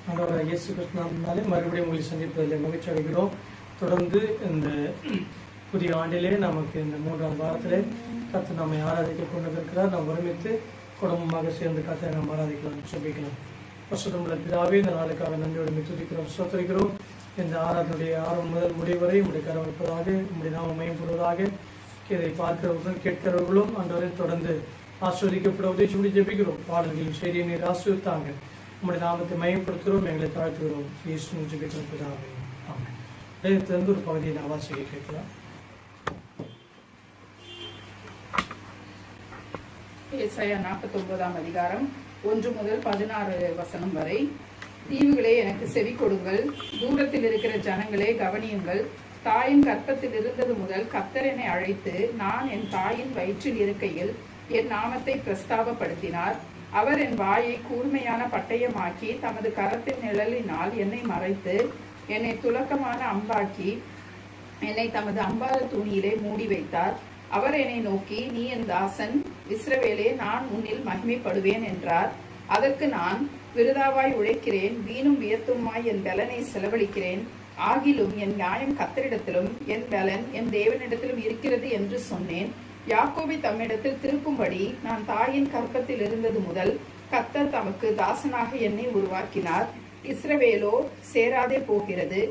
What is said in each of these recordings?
ஆண்டவராகிய இயேசு கிறிஸ்துவினாலே மறுபடியும் உங்களை சந்திப்பதில் மகிழ்ச்சி அடைகிறோம். தொடர்ந்து இந்த புதிய ஆண்டிலே நமக்கு இந்த 3ஆம் வாரத்திலே கர்த்தர் நம்மை ஆராதிக்க கொண்டு இருக்கிறார். நாம் ஒருமித்து குடும்பமாக சேர்ந்து கர்த்தரை நாம் ஆராதிக்கலாம், ஜெபிக்கலாம். பரிசுத்தமுள்ள பிதாவே, இந்த நாளுக்காக நன்றியோடு துதிக்கிறோம், ஸ்தோத்திரிக்கிறோம். இந்த ஆராதனுடைய ஆரம்பம் முதல் முடிவரை உங்களுடைய கரம் இருப்பதாக, உங்களுடைய நாமம் மேம்படுவதாக, இதை பார்க்கிறவர்களும் கேட்கிறவர்களும் ஆண்டவரை தொடர்ந்து ஆஸ்வதிக்கப்படுவதை சொல்லி ஜெபிக்கிறோம். பாடல்களின் செய்தியை நீர் ஆசிர்வதித்தாங்க. உங்களுடைய நாமத்தை மையப்படுத்துகிறோம், எங்களை தாழ்த்துகிறோம். இயேசுவின் ஜெபிக்கிறோம் பிதாவே, ஆமென். வேதத்திலிருந்து ஒரு பகுதியை நான் வாசிக்க கேட்கலாம். ஏசாயா 49ஆம் அதிகாரம் 1 முதல் 16 வசனம் வரை. தீவுகளே, எனக்கு செவி கொடுங்கள், தூரத்தில் இருக்கிற ஜனங்களே கவனியுங்கள். தாயின் கர்ப்பத்தில் இருந்தது முதல் கர்த்தர் என்னை அழைத்து, நான் என் தாயின் வயிற்றில் இருக்கையில் என் நாமத்தை பிரஸ்தாபப்படுத்தினார். அவர் என் வாயை கூர்மையான பட்டயமாக்கி தமது கரத்தின் நிழலினால் என்னை மறைத்து என்னை துலக்கமான அம்பாக்கி என்னை தமது அம்பார தூணியிலே மூடி வைத்தார். அவர் என்னை நோக்கி, நீ என் தாசன் இஸ்ரவேலே, நான் உன்னில் மகிமைப்படுவேன் என்றார். அதற்கு நான், விருதாவாய் உழைக்கிறேன், வீணும் வியத்துமாய் என் பலனை செலவழிக்கிறேன். ஆகிலும் என் நியாயம் கர்த்தரிடத்திலும் என் பலன் என் தேவனிடத்திலும் இருக்கிறது என்று சொன்னேன். யாக்கோபை தம்மிடத்தில் திருப்பும்படி நான் தாயின் கர்ப்பத்தில் இருந்தது முதல் கர்த்தர் தமக்கு தாசனாக என்னை உருவாக்கினார். இஸ்ரவேலோ சேராதே போகிறது.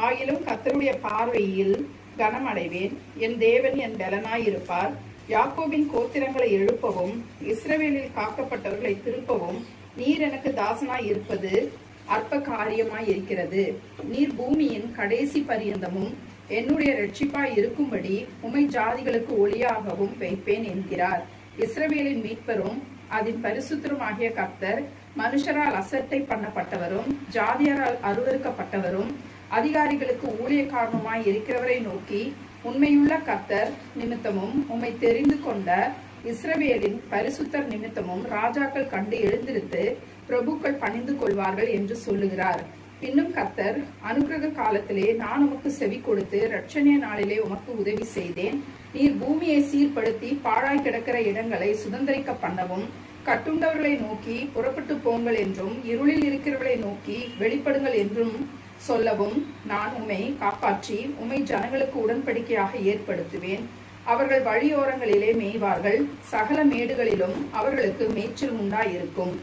ஆகிலும் கர்த்தருடைய பார்வையில் கனமடைவேன். என் தேவன் என் பலனாயிருப்பார். யாக்கோபின் கோத்திரங்களை எழுப்பவும் இஸ்ரவேலில் காக்கப்பட்டவர்களை திருப்பவும் நீர் எனக்கு தாசனாய் இருப்பது அற்ப காரியமாய் இருக்கிறது. நீர் பூமியின் கடைசி பரியந்தமும் என்னுடைய ரட்சிப்பாய் இருக்கும்படி உமை ஜாதிகளுக்கு ஒளியாகவும் வைப்பேன் என்கிறார். இஸ்ரவேலின் மீட்பரும் அதன் பரிசுத்தருமாகிய கர்த்தர் மனுஷரால் அசட்டை பண்ணப்பட்டவரும் ஜாதியரால் அருவருக்கப்பட்டவரும் அதிகாரிகளுக்கு ஊழியக்காரனுமாய் இருக்கிறவரை நோக்கி, உண்மையுள்ள கர்த்தர் நிமித்தமும் உம்மை தெரிந்து கொண்ட இஸ்ரவேலின் பரிசுத்தர் நிமித்தமும் ராஜாக்கள் கண்டு எழுந்திருத்து பிரபுக்கள் பணிந்து கொள்வார்கள் என்று சொல்லுகிறார். இன்னும் கர்த்தர், அனுக்கிரக காலத்திலே நான் உமக்கு செவி கொடுத்து இரட்சணிய நாளிலே உமக்கு உதவி செய்தேன். நீர் பூமியை சீர்படுத்தி பாழாய் கிடக்கிற இடங்களை சுதந்திரிக்க பண்ணவும், கட்டுண்டவர்களை நோக்கி புறப்பட்டு போங்கள் என்றும் இருளில் இருக்கிறவர்களை நோக்கி வெளிப்படுங்கள் என்றும் சொல்லவும் நான் உம்மை காப்பாற்றி உம்மை ஜனங்களுக்கு உடன்படிக்கையாக ஏற்படுத்துவேன். அவர்கள் வழியோரங்களிலே மேய்வார்கள், சகல மேடுகளிலும் அவர்களுக்கு மேய்ச்சல் உண்டாயிருக்கும்.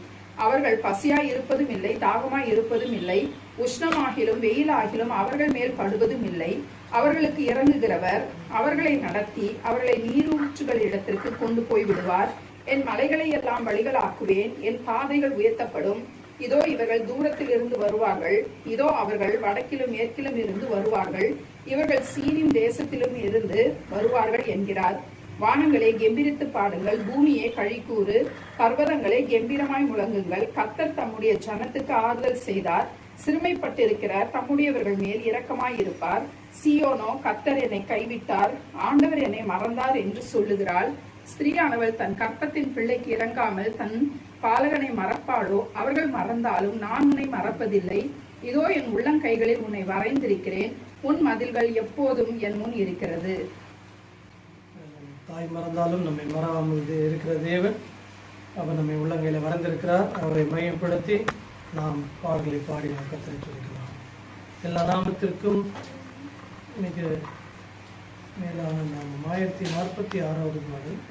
அவர்கள் பசியாய் இருப்பதும் இல்லை, தாகமாய் இருப்பதும் இல்லை, உஷ்ணமாகிலும் வெயிலாகிலும் அவர்கள் மேல் படுவதும் இல்லை. அவர்களுக்கு இறங்குகிறவர் அவர்களை நடத்தி அவர்களை நீரூற்றுகள் இடத்திற்கு கொண்டு போய் விடுவார். என் மலைகளை எல்லாம் வழிகளாக்குவேன், என் பாதைகள் உயர்த்தப்படும். இதோ இவர்கள் தூரத்தில் இருந்து வருவார்கள், இதோ அவர்கள் வடக்கிலும் மேற்கிலும் இருந்து வருவார்கள், இவர்கள் சீனின் தேசத்திலும் இருந்து வருவார்கள் என்கிறார். வானங்களே கெம்பீரித்து பாடுங்கள், பூமியே கழிக்கூறு, பர்வதங்களே கெம்பீரமாய் முழங்குங்கள். கர்த்தர் தம்முடைய ஜனத்துக்கு ஆறுதல் செய்தார், சிறுமைப்பட்டிருக்கிற தம்முடையவர்கள் மேல் இரக்கமாய் இருப்பார். சீயோனோ, கர்த்தர் என்னை கைவிட்டார், ஆண்டவர் என்னை மறந்தார் என்று சொல்லுகிறாள். ஸ்திரீயானவள் தன் கர்ப்பத்தின் பிள்ளைக்கு இறங்காமல் தன் பாலகனை மறப்பாளோ? அவர்கள் மறந்தாலும் நான் உன்னை மறப்பதில்லை. இதோ என் உள்ளங்கைகளில் உன்னை வரைந்திருக்கிறேன், உன் மதில்கள் எப்போதும் என் முன் இருக்கிறது. தாய் மறந்தாலும் நம்மை மறவாமல் இருக்கிற தேவன், அவர் நம்மை உள்ளங்கையில வரைந்திருக்கிறார். அவரை மையப்படுத்தி நாம் பாடல்களை பாடி நாம் கர்த்தரை துதிக்கலாம். எல்லா நாமத்திற்கும் மிக மேலான நாமம் 1046வது பாடல்.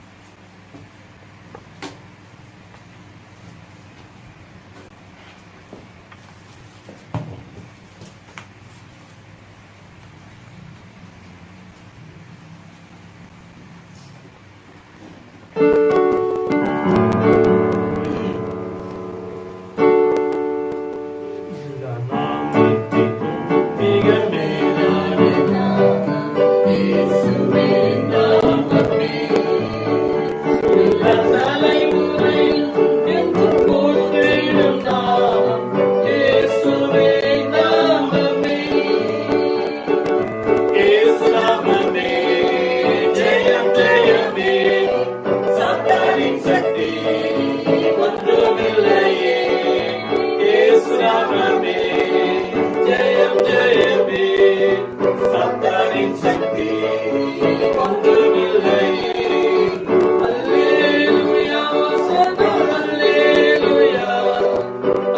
Alleluia,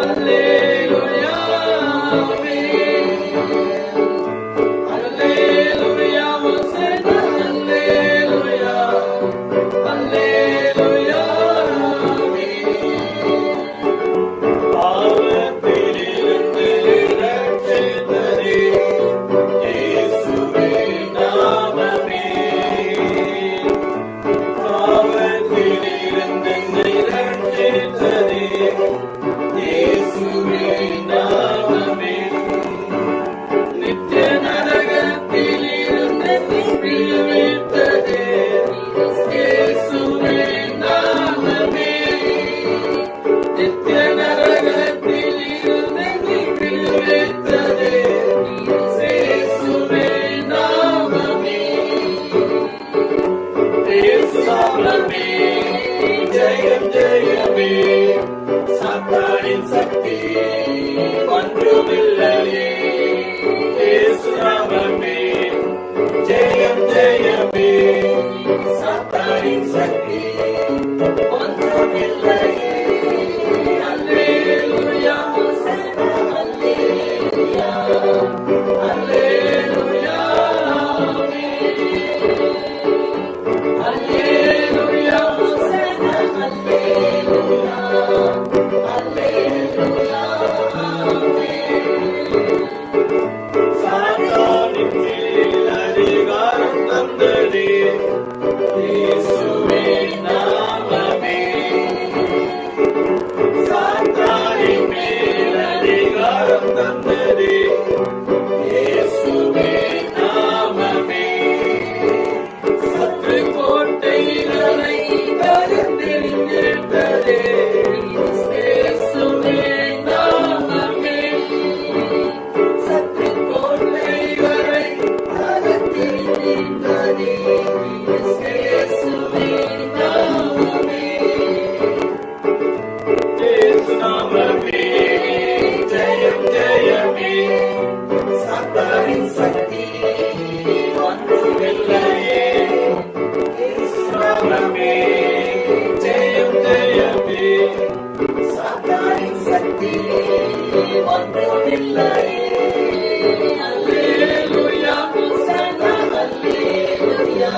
alleluia. ஜெயம் ஜெயமே சாத்தானின் சக்தி ஒன்றுமில்லையே இயேசு நாமமே ஜெயம் ஜெயமே சாத்தானின் சக்தி ஒன்றுமில்லையே அல்லேலூயா அல்லேலூயா அல்லேலூயா அல்லேலூயா சாத்தானின் மேல் அதிகாரம் தந்ததே இயேசுவின் நாமமே சாத்தானின் மேல் அதிகாரம் தந்ததே இயேசுவின் நாமமே சத்ரு கோட்டைகளை தகர்த்தெறிந்ததே இயேசுவின் நாமமே சத்ரு கோட்டைகளை தகர்த்தெறிந்ததே இயேசுவின் நாமமே இயேசு நாமமே ஜெயம் ஜெயமே சாத்தானின் சக்தி ஒன்றுமில்லையே நாமமே ஜெயம் ஜெயமே சாத்தானின் சக்தி ஒன்றுமில்லையே அல்லேலூயா ஹோசன்னா அல்லேலூயா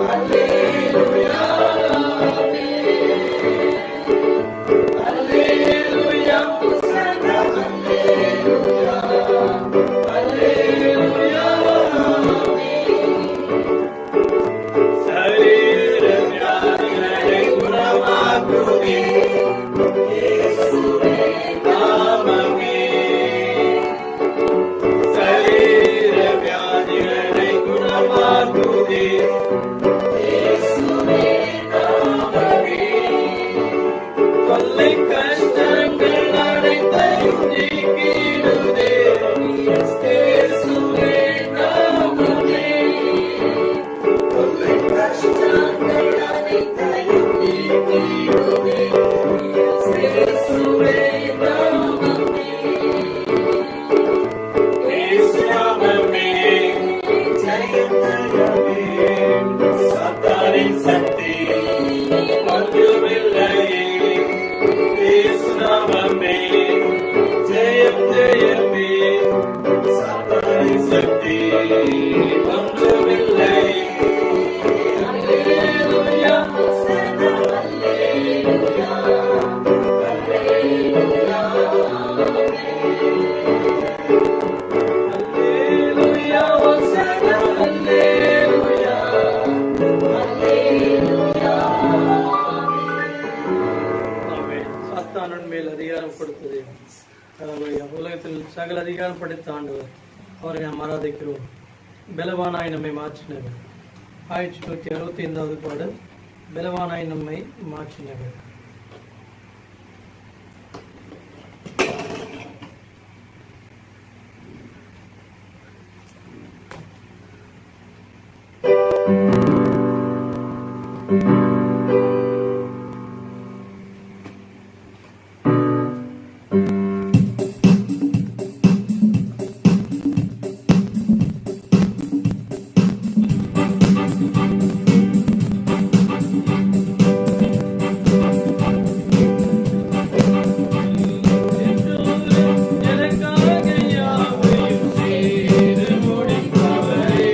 அல்லேலூயா அல்லேலூயா ஹோசன்னா அல்லேலூயா அல்லேலூயா சரீர வியாதிகளை குணமாக்குமே இயேசுவின் நாமமே சரீர வியாதிகளை குணமாக்குமே இயேசுவின் நாமமே கொள்ளை கஷ்டங்கள் அனைத்தையும் நீக்கிடுதே இயேசுவின் நாமமே கொள்ளை கஷ்டங்கள் அனைத்தையும் நீக்கிடுதே இயேசுவின் நாமமே இயேசு நாமமே ஜெயம் ஜெயமே சாத்தானின் சக்தி ஒன்றுமில்லையே இயேசு நாமமே ஜெயம் ஜெயமே சாத்தானின் சக்தி ஒன்றுமில்லையே அல்லேலூயா ஹோசன்னா அல்லேலூயா அல்லேலூயா அல்லேலூயா ஹோசன்னா அல்லேலூயா அல்லேலூயா ஆமென். சாத்தானின் மேல் அதிகாரம் கொடுத்தது ஹல்லேலூயா. உலகத்தில் சகல அதிகாரம் படைத்த ஆண்டவர் அவரை நாம் ஆராதிக்கிறோம். பலவானாய் நம்மை மாற்றினவர். 1165வது பாடல். பலவானாய் நம்மை மாற்றினவர். எனக்காக யாவையும் செய்து முடிப்பவரே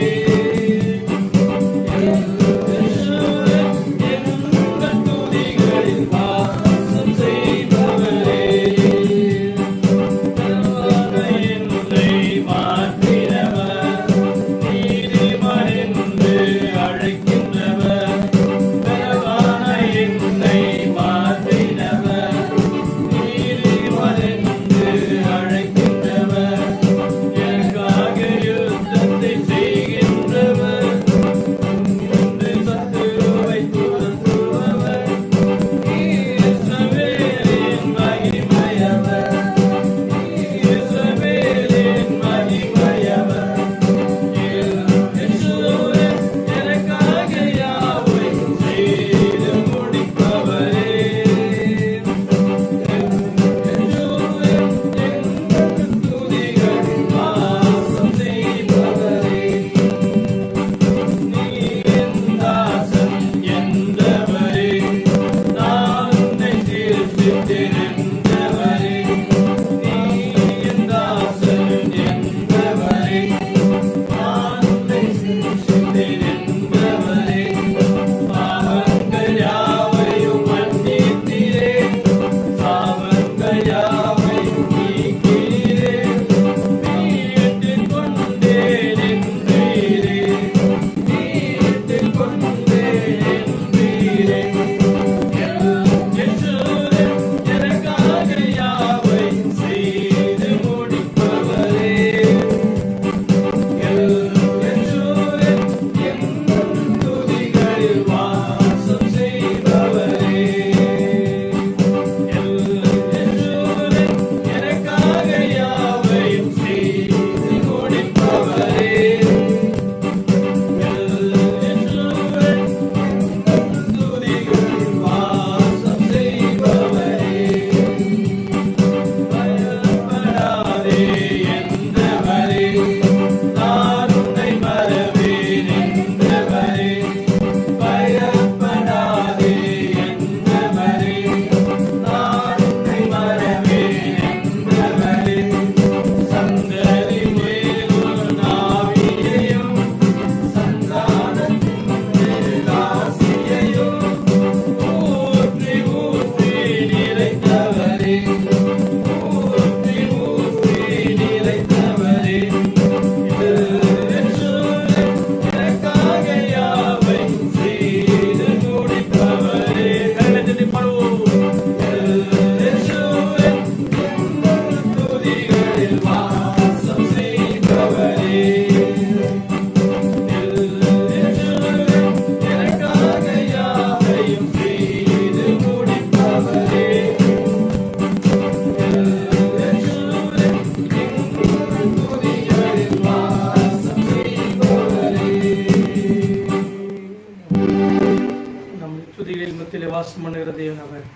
பண்ணுகிற தேவன் அவர்.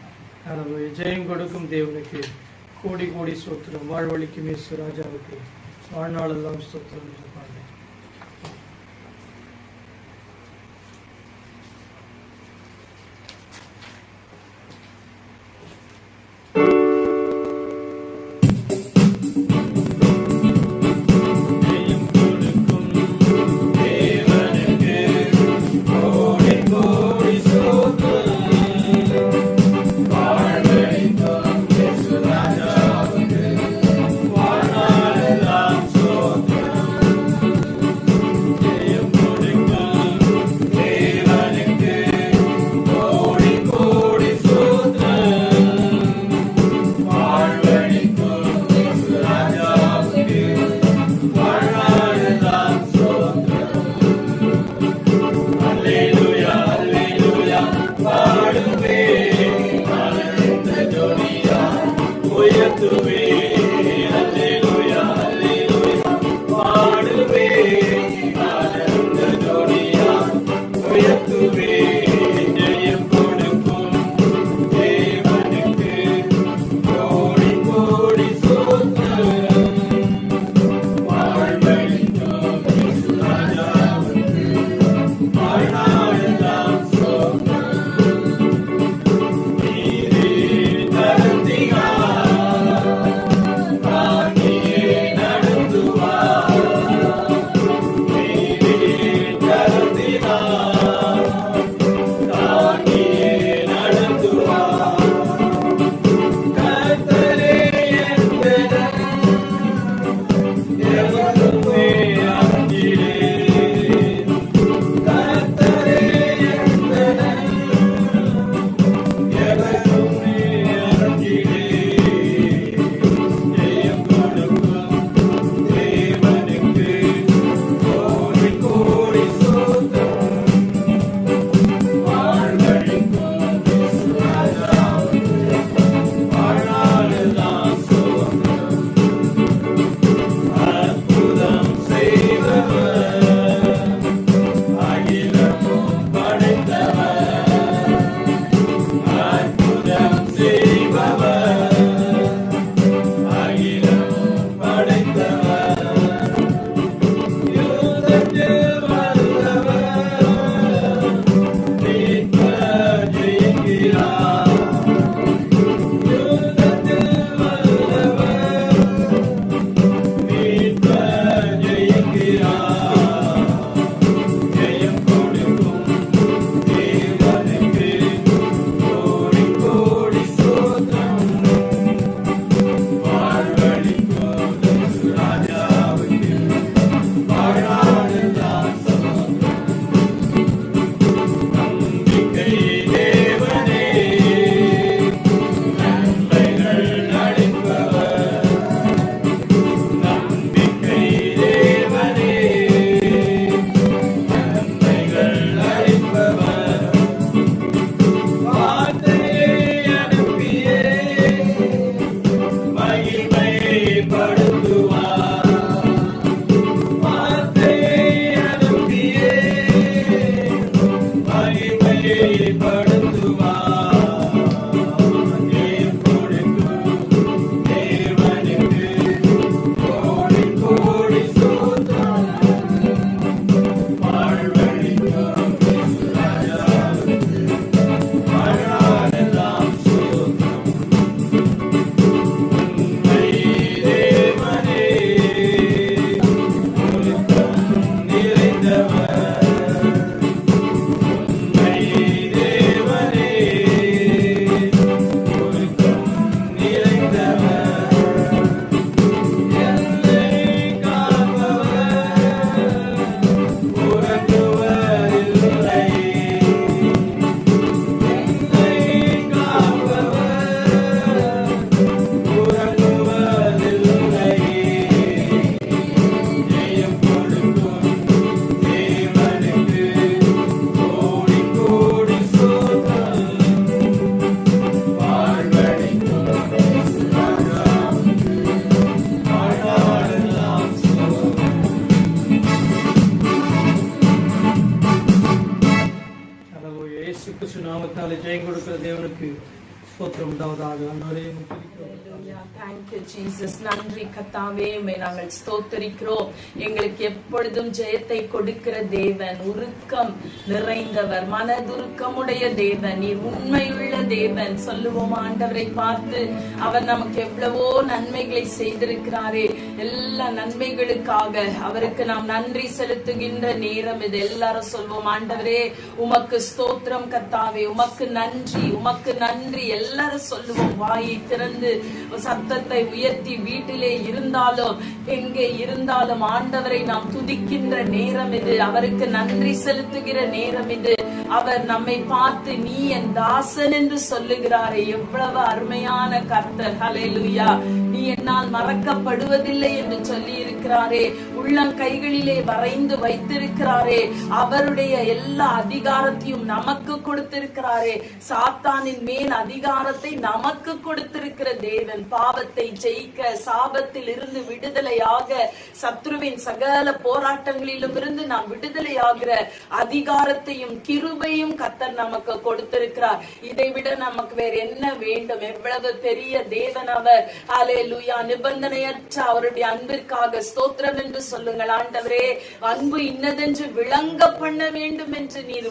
ஹalleluya. ஜெயம் கொடுக்கும் தேவனுக்கு கோடி கோடி ஸ்தோத்திரம். வாழ்வழிக்கும் இயேசு ராஜாவுக்கு வாழ்நாளெல்லாம் ஸ்தோத்திரம் என்று பாடுகிறேன். ஸ்தோத்திரம் உண்டாவதாக. ஆண்டவரே Thank you, Jesus. நன்றி கர்த்தாவே, உம்மை நாங்கள் ஸ்தோத்திரிக்கிறோம். எங்களுக்கு எப்பொழுதும் ஜெயத்தை கொடுக்கிற தேவன், உருக்கம் நிறைந்தவர், மனதுருக்கமுடைய தேவன், நீர் உண்மையுள்ள தேவன் சொல்லுவோம். ஆண்டவரை பார்த்து அவர் நமக்கு எவ்வளவோ நன்மைகளை செய்திருக்கிறாரே, எல்லா நன்மைகளுக்காக அவருக்கு நாம் நன்றி செலுத்துகின்ற நேரம் இது. எல்லாரும் சொல்வோம், ஆண்டவரே உமக்கு ஸ்தோத்திரம் கர்த்தாவே, உமக்கு நன்றி, உமக்கு நன்றி. எல்லாரும் சொல்லுவோம், வாயை திறந்து சத்தத்தை உயர்த்தி. வீட்டிலே இருந்தாலும் எங்கே இருந்தாலும் ஆண்டவரை நாம் துதிக்கின்ற நேரம் இது, அவருக்கு நன்றி செலுத்துகிற நேரம் இது. அவர் நம்மை பார்த்து நீ என் தாசன் என்று சொல்லுகிறாரே, எவ்வளவு அருமையான கர்த்தர். ஹல்லேலூயா. நீ என்னால் மறக்கப்படுவதில்லை என்று சொல்லி இருக்கிறாரே, உள்ளங்கைகளிலே வரைந்து வைத்திருக்கிறாரே, அவருடைய எல்லா அதிகாரத்தையும் நமக்கு கொடுத்திருக்கிறாரே, சாத்தானின் மேல் அதிகாரத்தை நமக்கு கொடுத்திருக்கிற தேவன், பாவத்தை ஜெயிக்க, சாபத்தில் இருந்து விடுதலையாக, சத்ருவின் சகல போராட்டங்களிலும் இருந்து நாம் விடுதலையாகிற அதிகாரத்தையும் கிருபையும் கர்த்தர் நமக்கு கொடுத்திருக்கிறார். இதை விட நமக்கு வேற என்ன வேண்டும்? எவ்வளவு பெரிய தேவன் அவர். ஹல்லேலூயா. நிபந்தனையற்ற அவருடைய அன்பிற்காக ஸ்தோத்திரம் என்று சொல்லுங்கள். ஆண்டவரே, அன்பு இன்னதென்று விளங்க பண்ண வேண்டும் என்று நீர்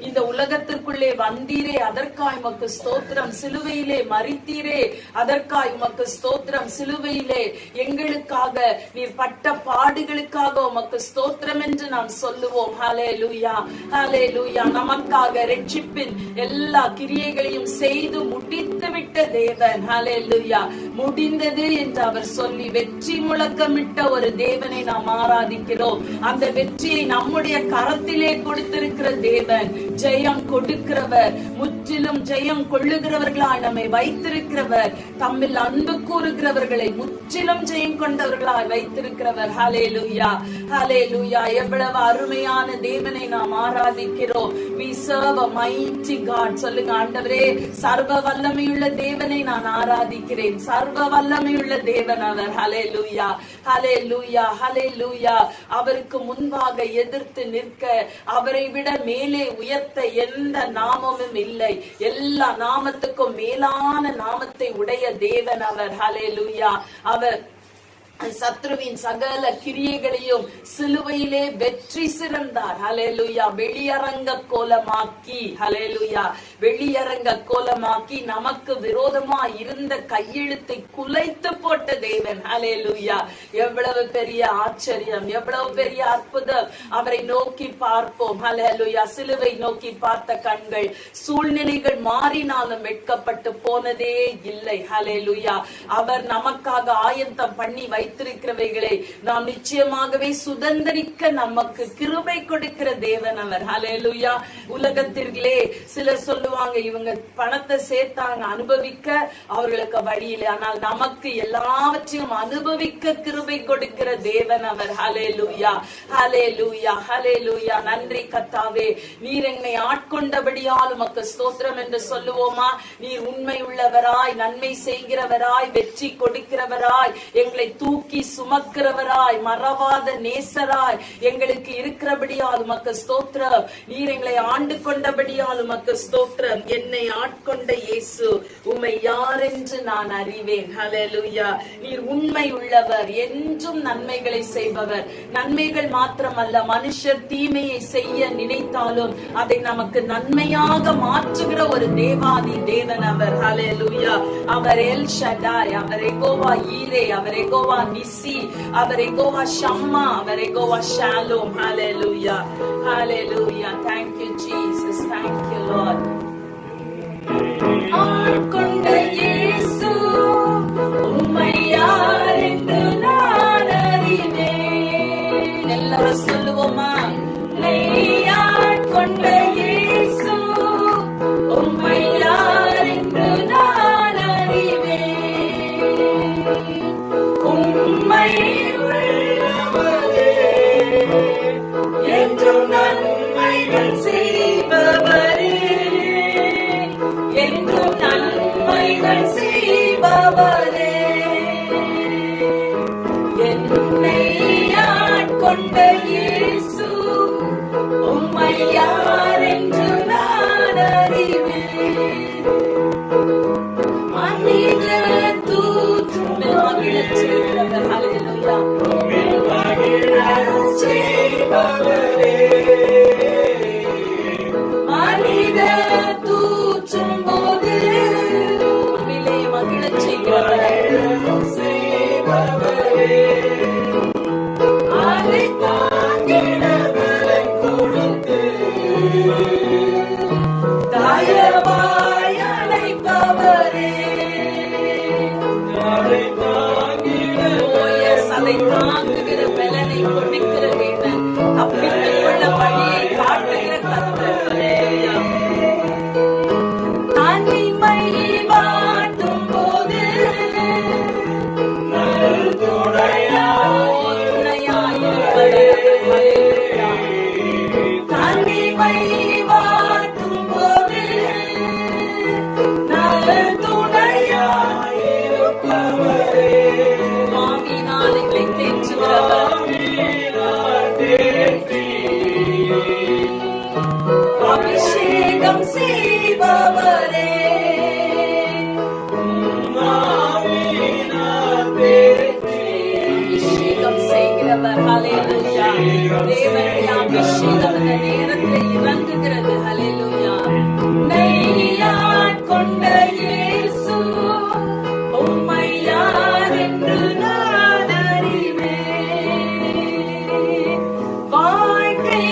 இந்த உலகத்திற்குள்ளே வந்தீரே, அதற்காய் உமக்கு ஸ்தோத்திரம். சிலுவையிலே மரித்தீரே, அதற்காய் உமக்கு ஸ்தோத்திரம். சிலுவையிலே எங்களுக்காக நீர் பட்ட பாடுகளுக்காக உமக்கு ஸ்தோத்திரம் என்று நாம் சொல்லுவோம். ஹல்லேலூயா, ஹல்லேலூயா. நமக்காக ரட்சிப்பின் எல்லா கிரியைகளையும் செய்து முடித்து விட்ட தேவன். ஹல்லேலூயா. முடிந்தது என்று அவர் சொல்லி வெற்றி முழக்கமிட்ட ஒரு தேவனை நாம் ஆராதிக்கிறோம். அந்த வெற்றியை நம்முடைய கரத்திலே கொடுத்திருக்கிற தேவன், ஜெயம் கொடுக்கிறவர், முற்றிலும் ஜெயம் கொள்ளுகிறவர்களாய் நம்மை வைத்திருக்கிறவர், தம்மில் அன்பு கூறுகிறவர்களை முற்றிலும் ஜெயம் கொண்டவர்களாய் வைத்திருக்கிறவர். ஹல்லேலூயா, ஹல்லேலூயா. எவ்வளவு அருமையான தேவனை நாம் ஆராதிக்கிறோம். We serve a mighty God. சொல்லுங்க, ஆண்டவரே சர்வ வல்லமையுள்ள தேவனை நான் ஆராதிக்கிறேன். சர்வ வல்லமையுள்ள தேவன் அவர். ஹல்லேலூயா, ஹல்லேலூயா, ஹல்லேலூயா. அவருக்கு முன்பாக எதிர்த்து நிற்க, அவரை விட மேலே உயர்த்த எந்த நாமமும் இல்லை. எல்லா நாமத்துக்கும் மேலான நாமத்தை உடைய தேவன் அவர். ஹல்லேலூயா. அவர் சத்ருவின் சகல கிரியைகளையும் சிலுவையிலே வெற்றி சிறந்தார். ஹல்லேலூயா. வெளியரங்க கோலமாக்கி, ஹல்லேலூயா, வெளியரங்க கோலமாக்கி நமக்கு விரோதமா இருந்த கையெழுத்தை குலைத்து போட்ட தேவன். ஹல்லேலூயா. எவ்வளவு பெரிய ஆச்சரியம், எவ்வளவு பெரிய அற்புதம். அவரை நோக்கி பார்ப்போம். ஹல்லேலூயா. சிலுவை நோக்கி பார்த்த கண்கள் சூழ்நிலைகள் மாறினாலும் வெட்கப்பட்டு போனதே இல்லை. ஹல்லேலூயா. அவர் நமக்காக ஆயத்தம் பண்ணி வைத்திருக்கிறவைகளை நாம் நிச்சயமாகவே சுதந்திரிக்க நமக்கு கிருபை கொடுக்கிற தேவன் அவர். ஹல்லேலூயா. உலகத்திலே சிலர் சொல்லுவாங்க, இவங்க பணத்தை சேர்த்தாங்க, அனுபவிக்க அவர்களுக்கு வழியில்லை. ஆனால் நமக்கு எல்லாவற்றையும் அனுபவிக்க கிருபை கொடுக்கிற தேவன் அவர். ஹல்லேலூயா, ஹல்லேலூயா, ஹல்லேலூயா. நன்றி கர்த்தாவே, நீர் என்னை ஆட்கொண்டபடியால் உமக்கு ஸ்தோத்திரம் என்று சொல்லுவோமா? நீர் உண்மை உள்ளவராய், நன்மை செய்கிறவராய், வெற்றி கொடுக்கிறவராய், எங்களை தூக்கி சுமக்கிறவராய், மறவாத நேசராய் எங்களுக்கு இருக்கிறபடியால் உமக்கு ஸ்தோத்திரம். நீர் எங்களை ஆண்டு கொண்டபடியால் உமக்கு ஸ்தோத்திரம். என்னை ஆட்கொண்ட இயேசு, உம்மை யார் என்று நான் அறிவேன். ஹல்லேலூயா. நீர் உண்மை உள்ளவர், என்றும் நன்மைகளை செய்பவர். நன்மைகள் மாத்திரமல்ல, மனுஷர் தீமையை செய்ய நினைத்தாலும் அதை நமக்கு நன்மையாக மாற்றுகிற ஒரு தேவாதி தேவன் அவர். ஹல்லேலூயா. அவர் எல் ஷடாய், அவர் யெகோவா ஈரே, அவர் யெகோவா நிசி, அவர் யெகோவா ஷம்மா, அவர் Jehovah Shalom. Hallelujah, hallelujah. Thank you Jesus, thank you Lord. ஆட்கொண்ட இயேசு, உம்மை யார் என்று நான் அறிவேன். எல்லாரும் சொல்லுவோமா? ஆட்கொண்ட இயேசு, உம்மை யார் என்று நான் அறிவேன். உம்மை உள்ளவரே, என்றும் நன்மைகள் செய்பவரே, என்றும் நன்மைகள் செய்பவரே. என்னை ஆட்கொண்ட இயேசு, உம்மை யார் என்று நான் அறிவேன். அதை தாங்கிட விலை கொடுத்து தயவாய் அழைப்பவரே. அதை தாங்கிட அதை தாங்குகிற பலனை கொடுக்கிற தேவன், தப்பித்துக் கொள்ள வழியை காட்டுகிற கர்த்தர். தனிமை வாட்டும் போது தனிமை வாட்டும் போது நல்ல துணையாயிருப்பவரே. மாவினால் எங்களை தேற்றுகிறவர், அபிஷேகம் செய்பவரே. அபிஷேகம் செய்கிறவர். ஹல்லேலூயா. தேவனுடைய அபிஷேகம் இந்த நேரத்தில் இறங்குகிறது. ஹல்லேலூயா. நெய்யாட் கொண்ட இயேசு உம்மை யார் என்று நான் அறிவேன். வாழ்க்கை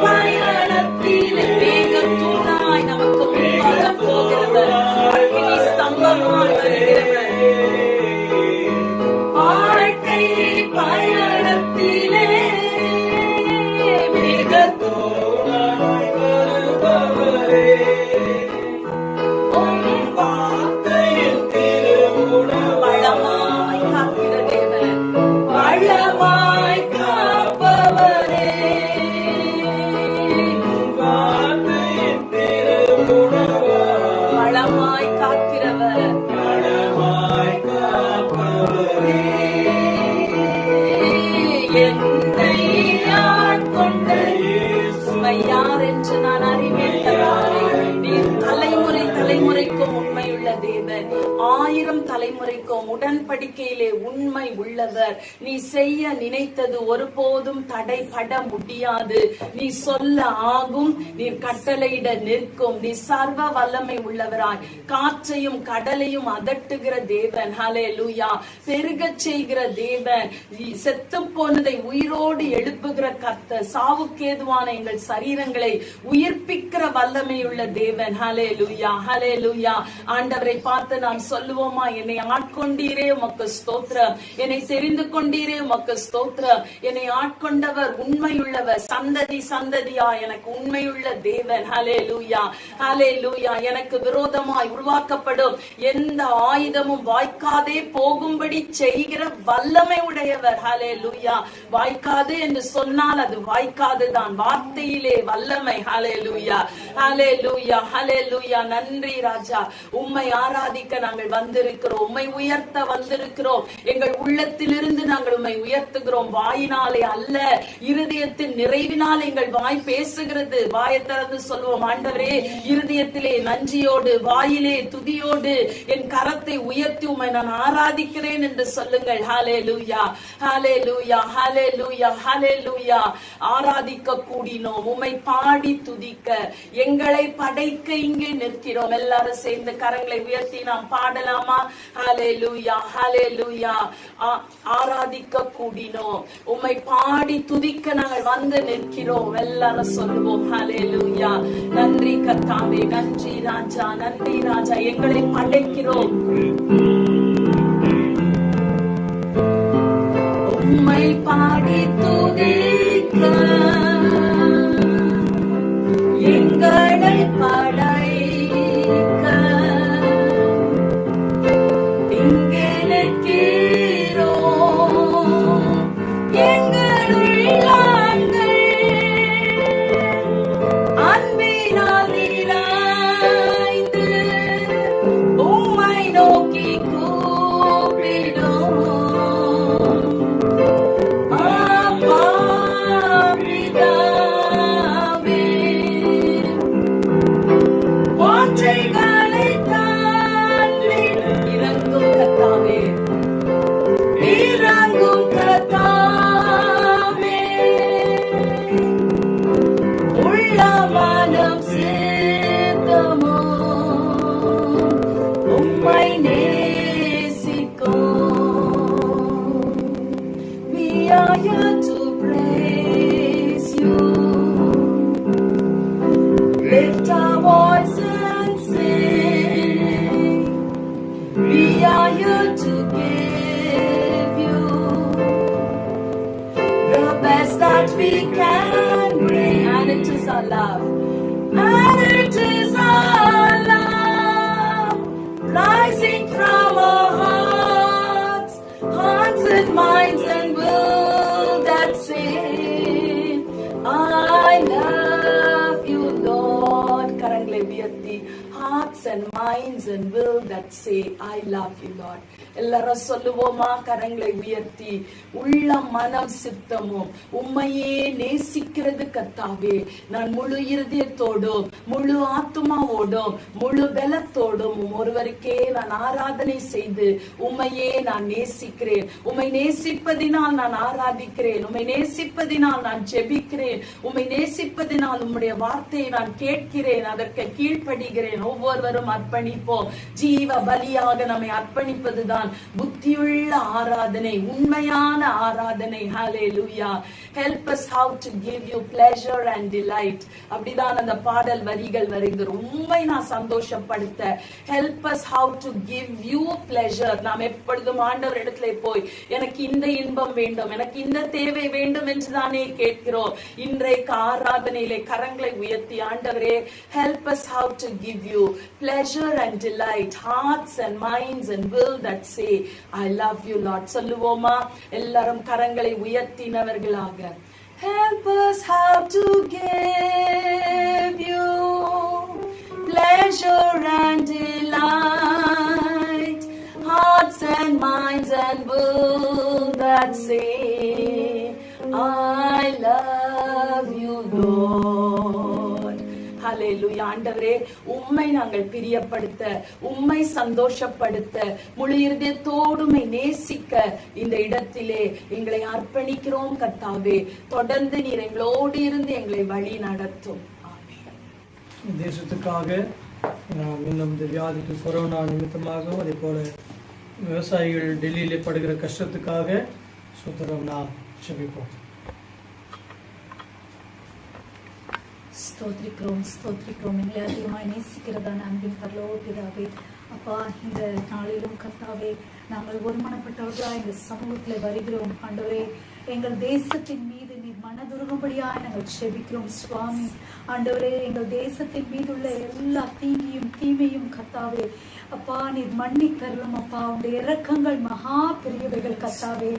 பயணத்திலே வேகத்துடாய் நமக்கு முன்பாக போகிறவர், அக்கினி ஸ்தம்பமாய் வருகிறவர். வாழ்க்கை பயணத்திலே வேகத்துடாய் வருபவரே. உம் வார்த்தையின் திருவுணர்வு வளமாய் காக்கிற தேவன், வளமாய் காப்பவரே. வார்த்தையின் திருவுணர்வு வளமாய் காக்கிறவர், வளமாய் காப்பவரே. என்னை ஆட்கொண்ட உம்மை யார் என்று நான் அறிவேன் தருவாரே. நீர் தலைமுறை தலைமுறைக்கும் உண்மையுள்ள தேவன், 1000 தலைமுறைக்கும் உடன்படிக்கையிலே உண்மை உள்ளவர். நீ செய்ய நினைத்தது ஒருபோதும் தடைபட முடியாது. நீ சொல்ல ஆகும், நீர் கட்டளையிட நிற்கும். நீ சர்வ வல்லமை உள்ளவராய் காற்றையும் கடலையும் அதட்டுகிற தேவன். ஹல்லேலூயா. பெருகச் செய்கிற தேவன், செத்து போனதை உயிரோடு எழுப்புகிற கர்த்தர், சாவுக்கேதுவான எங்கள் சரீரங்களை உயிர்ப்பிக்கிற வல்லமையுள்ள தேவன். ஹல்லேலூயா. ஹல்லேலூயா. ஆண்டவரை பார்த்து நாம் சொல்லுவோமா, என்னை ஆட்கொண்டீரே உமக்கு ஸ்தோத்திரம், என்னை தெரிந்து கொண்டீரே உமக்கு ஸ்தோத்திரம். என்னை ஆட்கொண்டவர் உண்மையுள்ளவர், சந்ததி சந்ததியா எனக்கு உண்மையுள்ள தேவன். ஹல்லேலூயா. ஹல்லேலூயா. எனக்கு விரோதமாய் உருவாக்கப்படும் எந்த ஆயுதமும் வாய்க்காதே போகும்படி செய்கிற வல்லமை உடையவர். ஹல்லேலூயா. வாய்க்காது என்று சொன்னால் அது வாய்க்காதுதான், வார்த்தையிலே வல்லமை. ஹல்லேலூயா. ஹல்லேலூயா. ஹல்லேலூயா. நன்றி ராஜா. உம்மை ஆராதிக்க நாங்கள் வந்திருக்கிறோம், உம்மை உயர்த்த வந்திருக்கிறோம். எங்கள் உள்ளத்திலிருந்து நாங்கள் உம்மை உயர்த்துகிறோம். வாயினாலே அல்ல, இருதயத்தின் நிறைவினால் எங்கள் வாய் பேசுகிறது. வாயை திறந்து சொல்வோம், ஆண்டவரே, இருதயத்திலே நன்றியோடு, வாயிலே துதியோடு என் கரத்தை உயர்த்தி உம்மை நான் ஆராதிக்கிறேன் என்று சொல்லுங்கள். ஹல்லேலூயா. ஹல்லேலூயா. ஹல்லேலூயா. ஹல்லேலூயா. ஆராதிக்க கூடினோம், உம்மை பாடி துதிக்க, எங்களை படைக்க இங்கே நிற்கிறோம். எல்லாரும் சேர்ந்து கரங்களை உயர்த்தி நாம் பாடலாமா? ஹல்லேலூயா. ஹல்லேலூயா. ஆராதிக்க கூடினோம், உம்மை பாடி துதிக்க நாங்கள் வந்து நிற்கிறோம். எல்லாரும் சொல்லுவோம், ஹல்லேலூயா. நன்றி கர்த்தாவே, நன்றி ராஜா, நன்றி ராஜா. எங்களை படைக்கிறோம், உம்மை பாடி துதிக்க, எங்களை படைக்க இங்கே நிற்கிறோம். எங்கள் உள்ளங்கள் அன்பினால் நிறைந்து உம்மை நோக்கி கூப்பிடும். அப்பா பிதாவே, வாஞ்சைகளை தாண்டி இறங்கும் கர்த்தாவே, இறங்கும் கர்த்தாவே, உள்ள மனம் சேர்த்தமோ உம்மை நேசிக்கும். we can bring, and it is our love, and it is our love rising from our hearts and minds and will that say, I love you, Lord. கரங்களை உயர்த்தி, hearts and minds and will that say, I love you, Lord. எல்லாரும் சொல்லுவோமா? கரங்களை உயர்த்தி, உள்ள மனம் சித்தமும் உம்மையே நேசிக்கிறது கர்த்தாவே. நான் முழு இருதயத்தோடும் முழு ஆத்துமாவோடும் முழு பலத்தோடும் ஒருவருக்கே நான் ஆராதனை செய்து உம்மையே நான் நேசிக்கிறேன். உம்மை நேசிப்பதினால் நான் ஆராதிக்கிறேன். உம்மை நேசிப்பதினால் நான் ஜெபிக்கிறேன். உம்மை நேசிப்பதினால் உம்முடைய வார்த்தையை நான் கேட்கிறேன், அதற்கு கீழ்ப்படுகிறேன். ஒவ்வொருவரும் அர்ப்பணிப்போம். ஜீவ பலியாக நம்மை அர்ப்பணிப்பதுதான் புத்தியுள்ள ஆராதனை, உண்மையான ஆராதனை. ஹalleluya. Help us how to give you pleasure and delight. அப்படிதான் அந்த பாடல் வரிகள் வருகிறது. உம்மை நான் சந்தோஷப்படுத்த, help us how to give you pleasure. நாம் எப்பொழுதும் ஆண்டவர் இடத்திலே போய் எனக்கு இந்த இன்பம் வேண்டும், எனக்கு இந்த தேவை வேண்டும் என்று தானே கேட்கிறோம். இன்றைக்கு ஆராதனையிலே கரங்களை உயர்த்தி, ஆண்டவரே, help us how to give you pleasure and delight, hearts and minds and will that say, I love you, Lord. சொல்லுவோமா? எல்லாரும் கரங்களை உயர்த்தினவர்களாக, help us how to give you pleasure and delight, hearts and minds and will that say, I love you, Lord. ஹalleluya. ஆண்டவரே, உம்மை நாங்கள் பிரியப்படுத்த, உம்மை சந்தோஷப்படுத்த, முழு இருதயத்தோடு உம்மை நேசிக்க இந்த இடத்திலே எங்களை அர்ப்பணிக்கிறோம் கர்த்தாவே. தொடர்ந்து நீர் எங்களோடு இருந்து எங்களை வழி நடத்தும். தேசத்துக்காக இன்னும் இந்த வியாதிக்கு கொரோனா நிமித்தமாகவும் அதே போல விவசாயிகள் டெல்லியிலே படுகிற கஷ்டத்துக்காக சுத்தரம் நாம் ஜெபிப்போம். ஸ்தோத்திரிக்கிறோம், ஸ்தோத்திரிக்கிறோம். எங்களை அதிகமாக நேசிக்கிறதான அன்பின் பரலோக பிதாவே, அப்பா, இந்த நாளிலும் கர்த்தாவே, நாங்கள் ஒருமனப்பட்டவர்களாக எங்கள் சமூகத்தில் வருகிறோம். ஆண்டவரே, எங்கள் தேசத்தின் மீது நீர் மனதுருகும்படியாக நாங்கள் செபிக்கிறோம் சுவாமி. ஆண்டவரே, எங்கள் தேசத்தின் மீது உள்ள எல்லா தீமையும் கர்த்தாவே, அப்பா, நீர் மன்னி தருளும். அப்பா, உடைய இரக்கங்கள் மகா பெரியவைகள் கர்த்தாவே.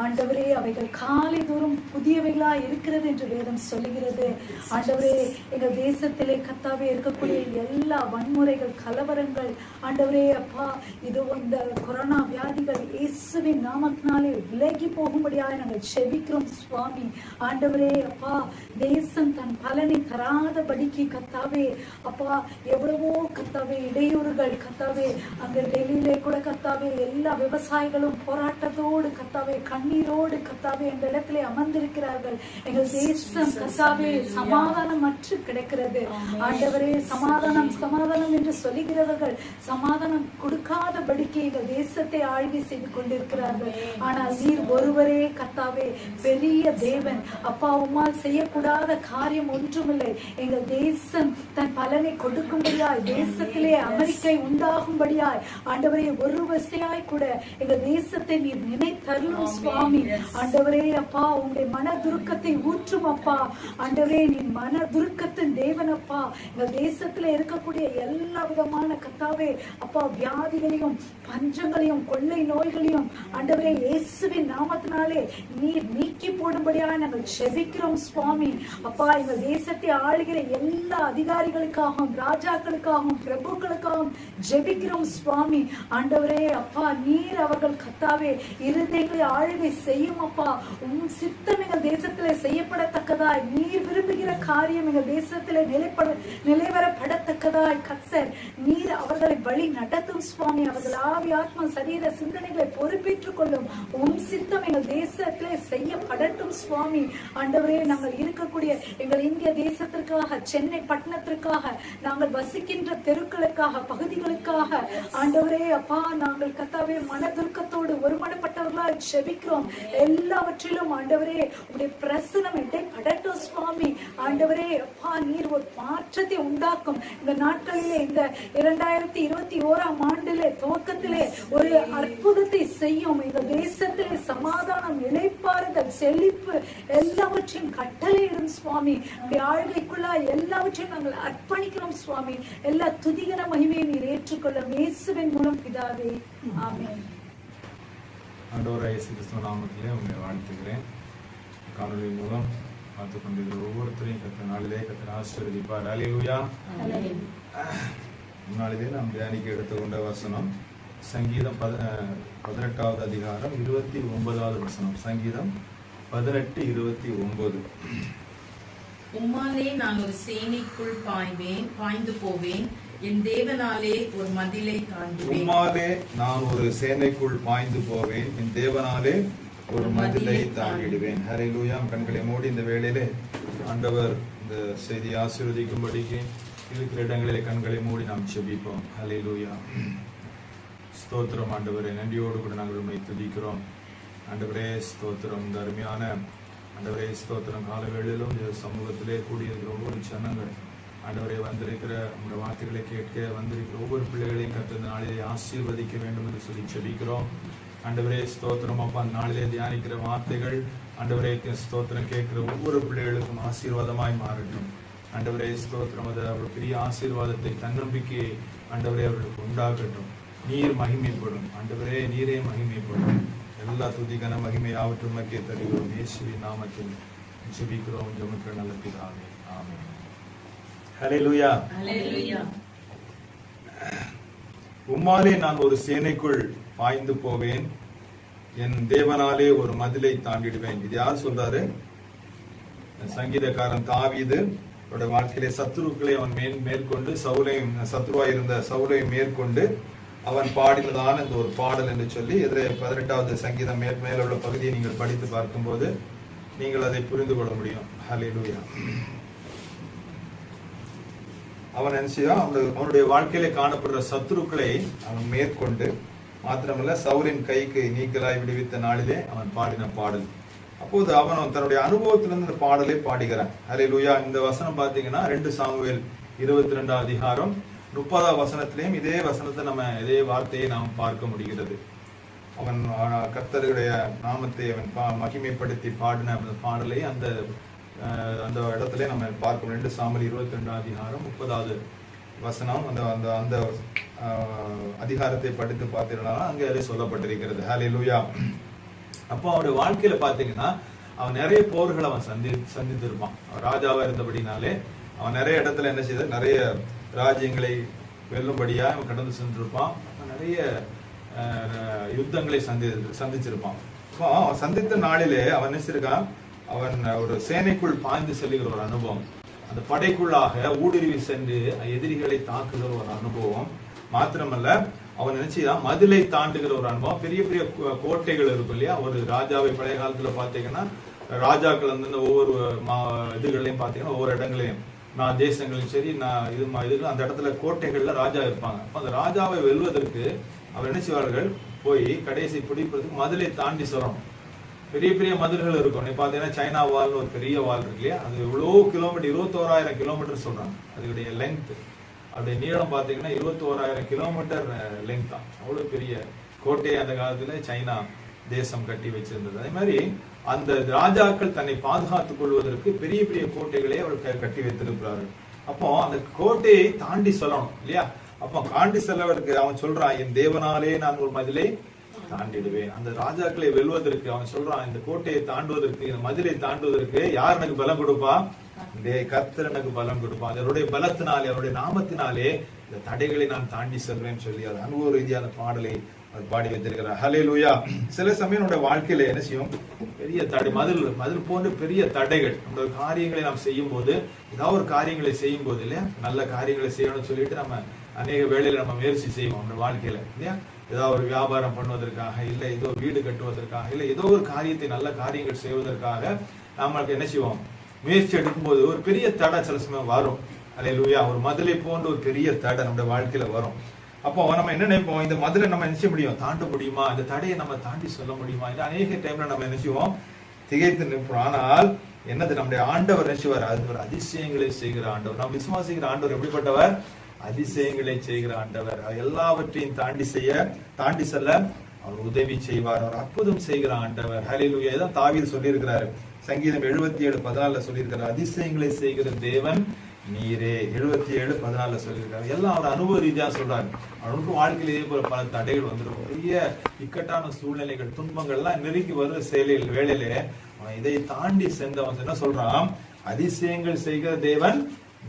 ஆண்டவரே, அவைகள் காலை தோறும் புதியவைகளா இருக்கிறது என்று வேதம் சொல்லுகிறது. ஆண்டவரே, எங்கள் தேசத்திலே கர்த்தாவே இருக்கக்கூடிய எல்லா வன்முறைகள், கலவரங்கள், ஆண்டவரே அப்பா, இது இந்த கொரோனா வியாதிகள் இயேசுவின் நாமத்தினாலே விலகி போகும்படியாக நாங்கள் செபிக்கிறோம் சுவாமி. ஆண்டவரே அப்பா, தேசம் தன் பலனை தராதபடிக்கு கர்த்தாவே, அப்பா, எவ்வளவோ கர்த்தாவே இடையூறுகள் கர்த்தாவே, அங்க டெல்லியிலே கூட கர்த்தாவே எல்லா விவசாயிகளும் போராட்டத்தோடு கர்த்தாவே, கண்ணீரோடு கர்த்தாவே இந்த இடத்திலே அமர்ந்திருக்கிறார்கள். எங்கள் தேசம் கர்த்தாவே சமாதானம் அற்று கிடக்கிறது. ஆண்டவரே, சமாதானம் சமாதானம் என்று சொல்லுகிறவர்கள் சமாதானம் கொடுக்காதபடிக்கு எங்கள் தேசத்தை ஆழ்வி செய்து கொண்டிருக்கிறார்கள். ஆனால் நீர் ஒருவரே கர்த்தாவே பெரிய தேவன். அப்பா, உம்மால் செய்யக்கூடாத காரியம் ஒன்றுமில்லை. எங்கள் தேசம் தன் பலனை கொடுக்கும்படியாய், தேசத்திலே அமெரிக்கை உண்டாகும்படியாய், ஆண்டவரே, ஒரு வசையாய் கூட எங்கள் தேசத்தை நீர் நினைத்தருளும் சுவாமி. ஆண்டவரே அப்பா, உங்களுடைய மன துருக்கத்தை ஊற்றும் அப்பா. ஆண்டவரே, நீ மன துருக்கத்தின் தேவன் அப்பா. எங்கள் தேசத்துல இருக்கக்கூடிய எல்லா விதமான கர்த்தாவே அப்பா வியாதிகளையும் பஞ்சங்களையும் கொள்ளை நோய்களையும் ஆண்டவரே இயேசுவின் நாமத்தினாலே நீர் நீக்கி போடும்படியாக நாங்கள் செபிக்கிறோம் சுவாமி. அப்பா, எங்கள் தேசத்தை ஆளுகிற எல்லா அதிகாரிகளுக்காகவும் ராஜாக்களுக்காகவும் பிரபுக்களுக்காகவும் ஜெபிக்கிறோம் சுவாமி. ஆண்டவரே அப்பா, நீர் அவர்கள் கர்த்தாவே இருதயங்களை ஆளுகை செய்யும் அப்பா. உம் சித்தம் எங்கள் தேசத்திலே செய்யப்படத்தக்கதாய், நீர் விரும்புகிற காரியம் எங்கள் தேசத்திலே நிலைவரப்படத்தக்கதாய் கர்த்தர் நீர் அவர்களை வழி நடத்தும் சுவாமி. அவர்கள் ஆவி ஆத்மா சரீர சிந்தனைகளை பொறுப்பேற்றுக் கொள்ளும். உம் சித்தம் எங்கள் தேசத்திலே செய்யப்படட்டும் சுவாமி. ஆண்டவரே, நாங்கள் இருக்கக்கூடிய எங்கள் இந்திய தேசத்திற்காக, சென்னை பட்டணத்திற்காக, நாங்கள் வசிக்கின்ற தெருக்களுக்காக, பகுதிகளுக்காக ஆண்டவரே அப்பா, நாங்கள் கர்த்தாவே மனதுருக்கத்தோடு ஒருமனப்பட்டவர்களாய் செபிக்கிறோம். எல்லாவற்றிலும் ஆண்டவரே உடைய பிரசனம் இடைப்படட்டும் சுவாமி. ஆண்டவரே அப்பா, நீர் ஒரு மாற்றத்தை உண்டாக்கும். இந்த நாட்களிலே, இந்த 2021ஆம் ஆண்டிலே துவக்கத்திலே ஒரு அற்புதத்தை செய்யும். இந்த தேசத்திலே சமாதானம், இளைப்பாறுதல், செழிப்பு எல்லாவற்றையும் கட்டளையிடும் சுவாமி. ஆளுகைக்குள்ள எல்லாவற்றையும் நாங்கள் அர்ப்பணிக்கிறோம் சுவாமி. எல்லா துதிகர மகிமையை நீர் ஏற்றுக்கொள்ள இயேசுவின் மூலம் பிதாவே, ஆமென். ஆண்டவராகிய இயேசு கிறிஸ்துவின் நாமத்திலே உங்களை வாழ்த்துகிறேன். காணொலி மூலம் பார்த்து கொண்டிருக்கிற ஒவ்வொருத்தரையும் கர்த்தர் நாளிலே கர்த்தர் ஆசீர்வதிப்பார். அல்லேலூயா. முன்னாளிலே நாம் தியானிக்க எடுத்துக்கொண்ட வசனம் சங்கீதம் 18வது அதிகாரம் 29வது வசனம். சங்கீதம் 18:29. உம்மாலே நான் ஒரு சேனைக்குள் பாய்ந்து போவேன், என் தேவனாலே ஒரு மதிலை தாண்டுவேன். உம்மாலே நான் ஒரு சேனைக்குள் பாய்ந்து போவேன், என் தேவனாலே ஒரு மதிலை தாண்டிடுவேன். ஹல்லேலூயா. கண்களை மூடி இந்த வேளையிலே ஆண்டவர் இந்த செய்தியை ஆசீர்வதிக்கும்படிக்கு இருக்கிற இடங்களிலே கண்களை மூடி நாம் ஜெபிப்போம். ஹல்லேலூயா. ஸ்தோத்திரம் ஆண்டவரே, நன்றியோடு கூட நாங்கள் உம்மை துதிக்கிறோம். ஆண்டவரே ஸ்தோத்திரம். இந்த அருமையான ஆண்டவரே ஸ்தோத்திரம் காலவேளையிலும் சமூகத்திலே கூடியிருக்கிற ஒவ்வொரு ஜனங்கள் ஆண்டவரே வந்திருக்கிற உங்களுடைய வார்த்தைகளை கேட்க வந்திருக்கிற ஒவ்வொரு பிள்ளைகளையும் கர்த்தர் நாளிலே ஆசீர்வதிக்க வேண்டும் என்று சொல்லி ஜெபிக்கிறோம். ஆண்டவரே ஸ்தோத்திரம். அப்பா நாளிலே தியானிக்கிற வார்த்தைகள் ஆண்டவரே ஸ்தோத்திரம் கேட்கிற ஒவ்வொரு பிள்ளைகளுக்கும் ஆசீர்வாதமாய் மாறட்டும். ஆண்டவரே ஸ்தோத்திரம். அது அவர்கள் பெரிய ஆசீர்வாதத்தை தன்னம்பிக்கையை ஆண்டவரே அவர்களுக்கு உண்டாகட்டும். நீர் மகிமைப்படும் ஆண்டவரே, நீரே மகிமைப்படும். எல்லா துதிகன மகிமை ஆவற்றும் மக்கே தருகிறோம். இயேசுவின் நாமத்தில் ஜெபிக்கிறோம் ஜெபிக்கிற நல்ல பிதாவே, ஆமென். ஹல்லேலூயா. ஹல்லேலூயா. உம்மாலே நான் ஒரு சேனைக்குள் பாய்ந்து போவேன், என் தேவனாலே ஒரு மதிலை தாண்டிடுவேன். இது யார் சொல்றாரு? சங்கீதக்காரன் தாவீது. அவருடைய வாழ்க்கையிலே சத்துருக்களை அவன் மேற்கொண்டு சத்துருவாய் இருந்த சவுலையும் மேற்கொண்டு அவன் பாடினதான இந்த ஒரு பாடல் என்று சொல்லி 18வது சங்கீதம் மேல உள்ள பகுதியை நீங்கள் படித்து பார்க்கும்போது நீங்கள் அதை புரிந்து கொள்ள முடியும். ஹல்லேலூயா. அவன் நினைச்சியா அவனுடைய வாழ்க்கையிலே காணப்படுற சத்துருக்களை அவன் மேற்கொண்டு மாத்திரமல்ல சவுலின் கைக்கு நீக்கலாய் விடுவித்த நாளிலே அவன் பாடின பாடல். அப்போது அவன் தன்னுடைய அனுபவத்திலிருந்து இந்த பாடலை பாடுகிறான். ஹல்லேலூயா. இந்த வசனம் பாத்தீங்கன்னா 2 சாமுவேல் 22வது அதிகாரம் 30வது வசனத்திலையும் இதே வசனத்தை இதே வார்த்தையை நாம் பார்க்க முடிகிறது. அவன் கர்த்தருடைய நாமத்தை அவன் மகிமைப்படுத்தி பாடின அந்த பாடலை அந்த இடத்துல நம்ம பார்க்கணும். 2 சாமுவேல் 22வது அதிகாரம் 30வது வசனம். அந்த அதிகாரத்தை படித்து பார்த்தீங்கன்னா அங்கே அதே சொல்லப்பட்டிருக்கிறது. ஹல்லேலூயா. அப்போ அவனுடைய வாழ்க்கையில பாத்தீங்கன்னா அவன் நிறைய போர்களை அவன் சந்தித்திருப்பான். ராஜாவா இருந்தபடினாலே அவன் நிறைய இடத்துல என்ன செய்த நிறைய ராஜ்யங்களை வெல்லும்படியா அவன் கடந்து சென்றிருப்பான். நிறைய யுத்தங்களை சந்திச்சிருப்பான். அப்போ அவன் சந்தித்த நாளிலே அவன் நினைச்சிருக்கான், அவன் ஒரு சேனைக்குள் பாய்ந்து செல்லுகிற ஒரு அனுபவம், அந்த படைக்குள்ளாக ஊடுருவி சென்று எதிரிகளை தாக்குகிற ஒரு அனுபவம் மாத்திரமல்ல, அவன் நினைச்சுதான் மதிலை தாண்டுகிற ஒரு அனுபவம். பெரிய பெரிய கோட்டைகள் இருக்கும் இல்லையா? ஒரு ராஜாவை பழைய காலத்துல பாத்தீங்கன்னா ராஜாக்கள் வந்து ஒவ்வொரு இதுகளையும் பாத்தீங்கன்னா ஒவ்வொரு இடங்களையும் தேசங்களையும் சரி இதுல அந்த இடத்துல கோட்டைகள்ல ராஜா இருப்பாங்க. அப்ப அந்த ராஜாவை வெல்வதற்கு அவர் என்ன செய்வார்கள், போய் கடைசி பிடிப்பதற்கு மதிலை தாண்டி சொல்லணும். பெரிய பெரிய மதில்கள் இருக்கும். நீ பாத்தீங்கன்னா சைனா வால்னு ஒரு பெரிய வால் இருக்கு இல்லையா? அது எவ்வளவு கிலோமீட்டர், 21,000 கிலோமீட்டர் சொல்றாங்க. அதனுடைய லெங்த், அதோடைய நீளம் பாத்தீங்கன்னா 21,000 கிலோமீட்டர் லெங்த் தான். அவ்வளவு பெரிய கோட்டையை அந்த காலத்துல சைனா தேசம் கட்டி வச்சிருந்தது. அதே மாதிரி அந்த ராஜாக்கள் தன்னை பாதுகாத்துக் கொள்வதற்கு பெரிய பெரிய கோட்டைகளை அவர்கள் கட்டி வைத்திருக்கிறார்கள். அப்போ அந்த கோட்டையை தாண்டி சொல்லணும் இல்லையா? அப்போ தாண்டி செல்லவருக்கு அவன் சொல்றான், என் தேவனாலே நான் ஒரு மதிலை தாண்டிடுவேன். அந்த ராஜாக்களை வெல்வதற்கு அவன் சொல்றான், இந்த கோட்டையை தாண்டுவதற்கு, இந்த மதிலை தாண்டுவதற்கு யார் எனக்கு பலம் கொடுப்பா? கர்த்தர் எனக்கு பலம் கொடுப்பா. அவருடைய பலத்தினாலே, அவருடைய நாமத்தினாலே இந்த தடைகளை நான் தாண்டி செல்வேன் சொல்லி அது அனுபவ ரீதியான பாடலை அவர் பாடி வைத்திருக்கிறார். ஹல்லேலூயா. சில சமயம் நம்முடைய வாழ்க்கையில என்ன செய்யும், பெரிய தடை, மதில் போன்ற பெரிய தடைகள். நம்முடைய காரியங்களை நாம் செய்யும் போது, ஏதாவது ஒரு காரியங்களை செய்யும் போது இல்லையா, நல்ல காரியங்களை செய்யணும்னு சொல்லிட்டு நம்ம அநேக வேளையில நம்ம முயற்சி செய்வோம் நம்ம வாழ்க்கையில இல்லையா? ஏதாவது ஒரு வியாபாரம் பண்ணுவதற்காக, இல்லை ஏதோ வீடு கட்டுவதற்காக, இல்லை ஏதோ ஒரு காரியத்தை நல்ல காரியங்கள் செய்வதற்காக நம்மளுக்கு என்ன செய்வோம், முயற்சி எடுக்கும் போது ஒரு பெரிய தடை சில சமயம் வரும். ஹல்லேலூயா. ஒரு மதிலை போன்ற ஒரு பெரிய தடை நம்முடைய வாழ்க்கையில வரும். அப்போ நம்ம என்ன நினைப்போம், இந்த மதிலை நம்ம நினைச்ச முடியும், தாண்ட முடியுமா, இந்த தடையை நம்ம தாண்டி சொல்ல முடியுமா, இந்த அநேக டைம்ல நம்ம நினைச்சுவோம், திகைத்து நிற்போம். ஆனால் என்னது, நம்முடைய ஆண்டவர் நினைச்சுவார், அது ஒரு அதிசயங்களை செய்கிற ஆண்டவர். நாம் விசுவாசிக்கிற ஆண்டவர் எப்படிப்பட்டவர்? அதிசயங்களை செய்கிற ஆண்டவர். எல்லாவற்றையும் தாண்டி செல்ல அவர் உதவி செய்வார், அவர் அற்புதம் செய்கிற ஆண்டவர். ஹல்லேலூயா. இதான் தாவீது சொல்லியிருக்கிறாரு. சங்கீதம் 77:14 சொல்லியிருக்கிறார், அதிசயங்களை செய்கிற தேவன் நீரே. 77:14 சொல்லியிருக்காரு. எல்லாம் அவர் அனுபவ ரீதியா சொல்றாரு. அவனுக்கு வாழ்க்கையில இதே போல பல தடைகள் வந்துடும், பெரிய இக்கட்டான சூழ்நிலைகள், துன்பங்கள் எல்லாம் நெருங்கி வருகிற செயலில் வேளையிலே அவன் இதை தாண்டி சென்றவன் என்ன சொல்றான், அதிசயங்கள் செய்கிற தேவன்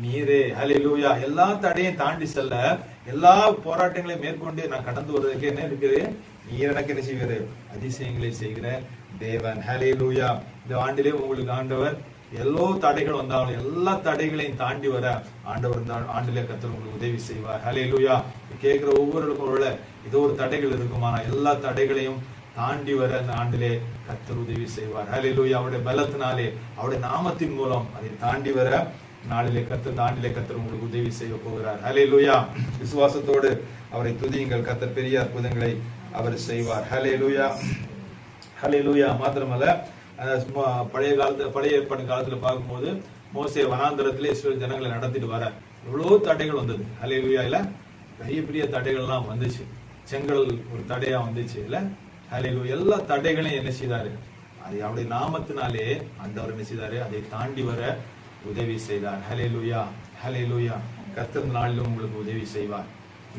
நீரே. ஹல்லேலூயா. எல்லா தடையும் தாண்டி செல்ல, எல்லா போராட்டங்களையும் மேற்கொண்டு நான் கடந்து வருவதற்கு என்ன இருக்குது, நீர் எனக்கு என்ன செய்வது, அதிசயங்களை செய்கிற தேவன். ஹல்லேலூயா. இந்த ஆண்டிலே உங்களுக்கு ஆண்டவர் எல்லோ தடைகள் வந்தாலும் எல்லா தடைகளையும் தாண்டி வர ஆண்டவர் இந்த ஆண்டிலே கர்த்தர் உங்களுக்கு உதவி செய்வார். ஹல்லேலூயா. கேட்கிற ஒவ்வொருவருக்கும் ஏதோ ஒரு தடைகள் இருக்குமானா எல்லா தடைகளையும் தாண்டி வர அந்த ஆண்டிலே கர்த்தர் உதவி செய்வார். ஹல்லேலூயா. அவருடைய பலத்தினாலே, அவருடைய நாமத்தின் மூலம் அதை தாண்டி வர நாளிலே கர்த்தர், ஆண்டிலே கர்த்தர் உங்களுக்கு உதவி செய்ய போகிறார். ஹல்லேலூயா. விசுவாசத்தோடு அவரை துதியுங்கள். கர்த்தர் பெரிய அற்புதங்களை அவர் செய்வார். ஹல்லேலூயா. ஹல்லேலூயா. மாத்திரமல்ல, பழைய ஏற்பாடு காலத்துல பார்க்கும்போது மோசே வனாந்தரத்திலே இஸ்ரவேல் ஜனங்களை நடத்திட்டு வர எவ்வளவு தடைகள் வந்தது. ஹல்லேலூயா. இல்ல பெரிய பெரிய தடைகள் எல்லாம் வந்துச்சு. செங்கல் ஒரு தடையா வந்துச்சு இல்ல. ஹல்லேலூயா. எல்லா தடைகளையும் என்ன செய்தாரு, அதை அவருடைய நாமத்தினாலே ஆண்டவர் என்ன செய்தாரு, அதை தாண்டி வர உதவி செய்தார். ஹல்லேலூயா. ஹல்லேலூயா. கர்த்தர் நாளிலும் உங்களுக்கு உதவி செய்வார்.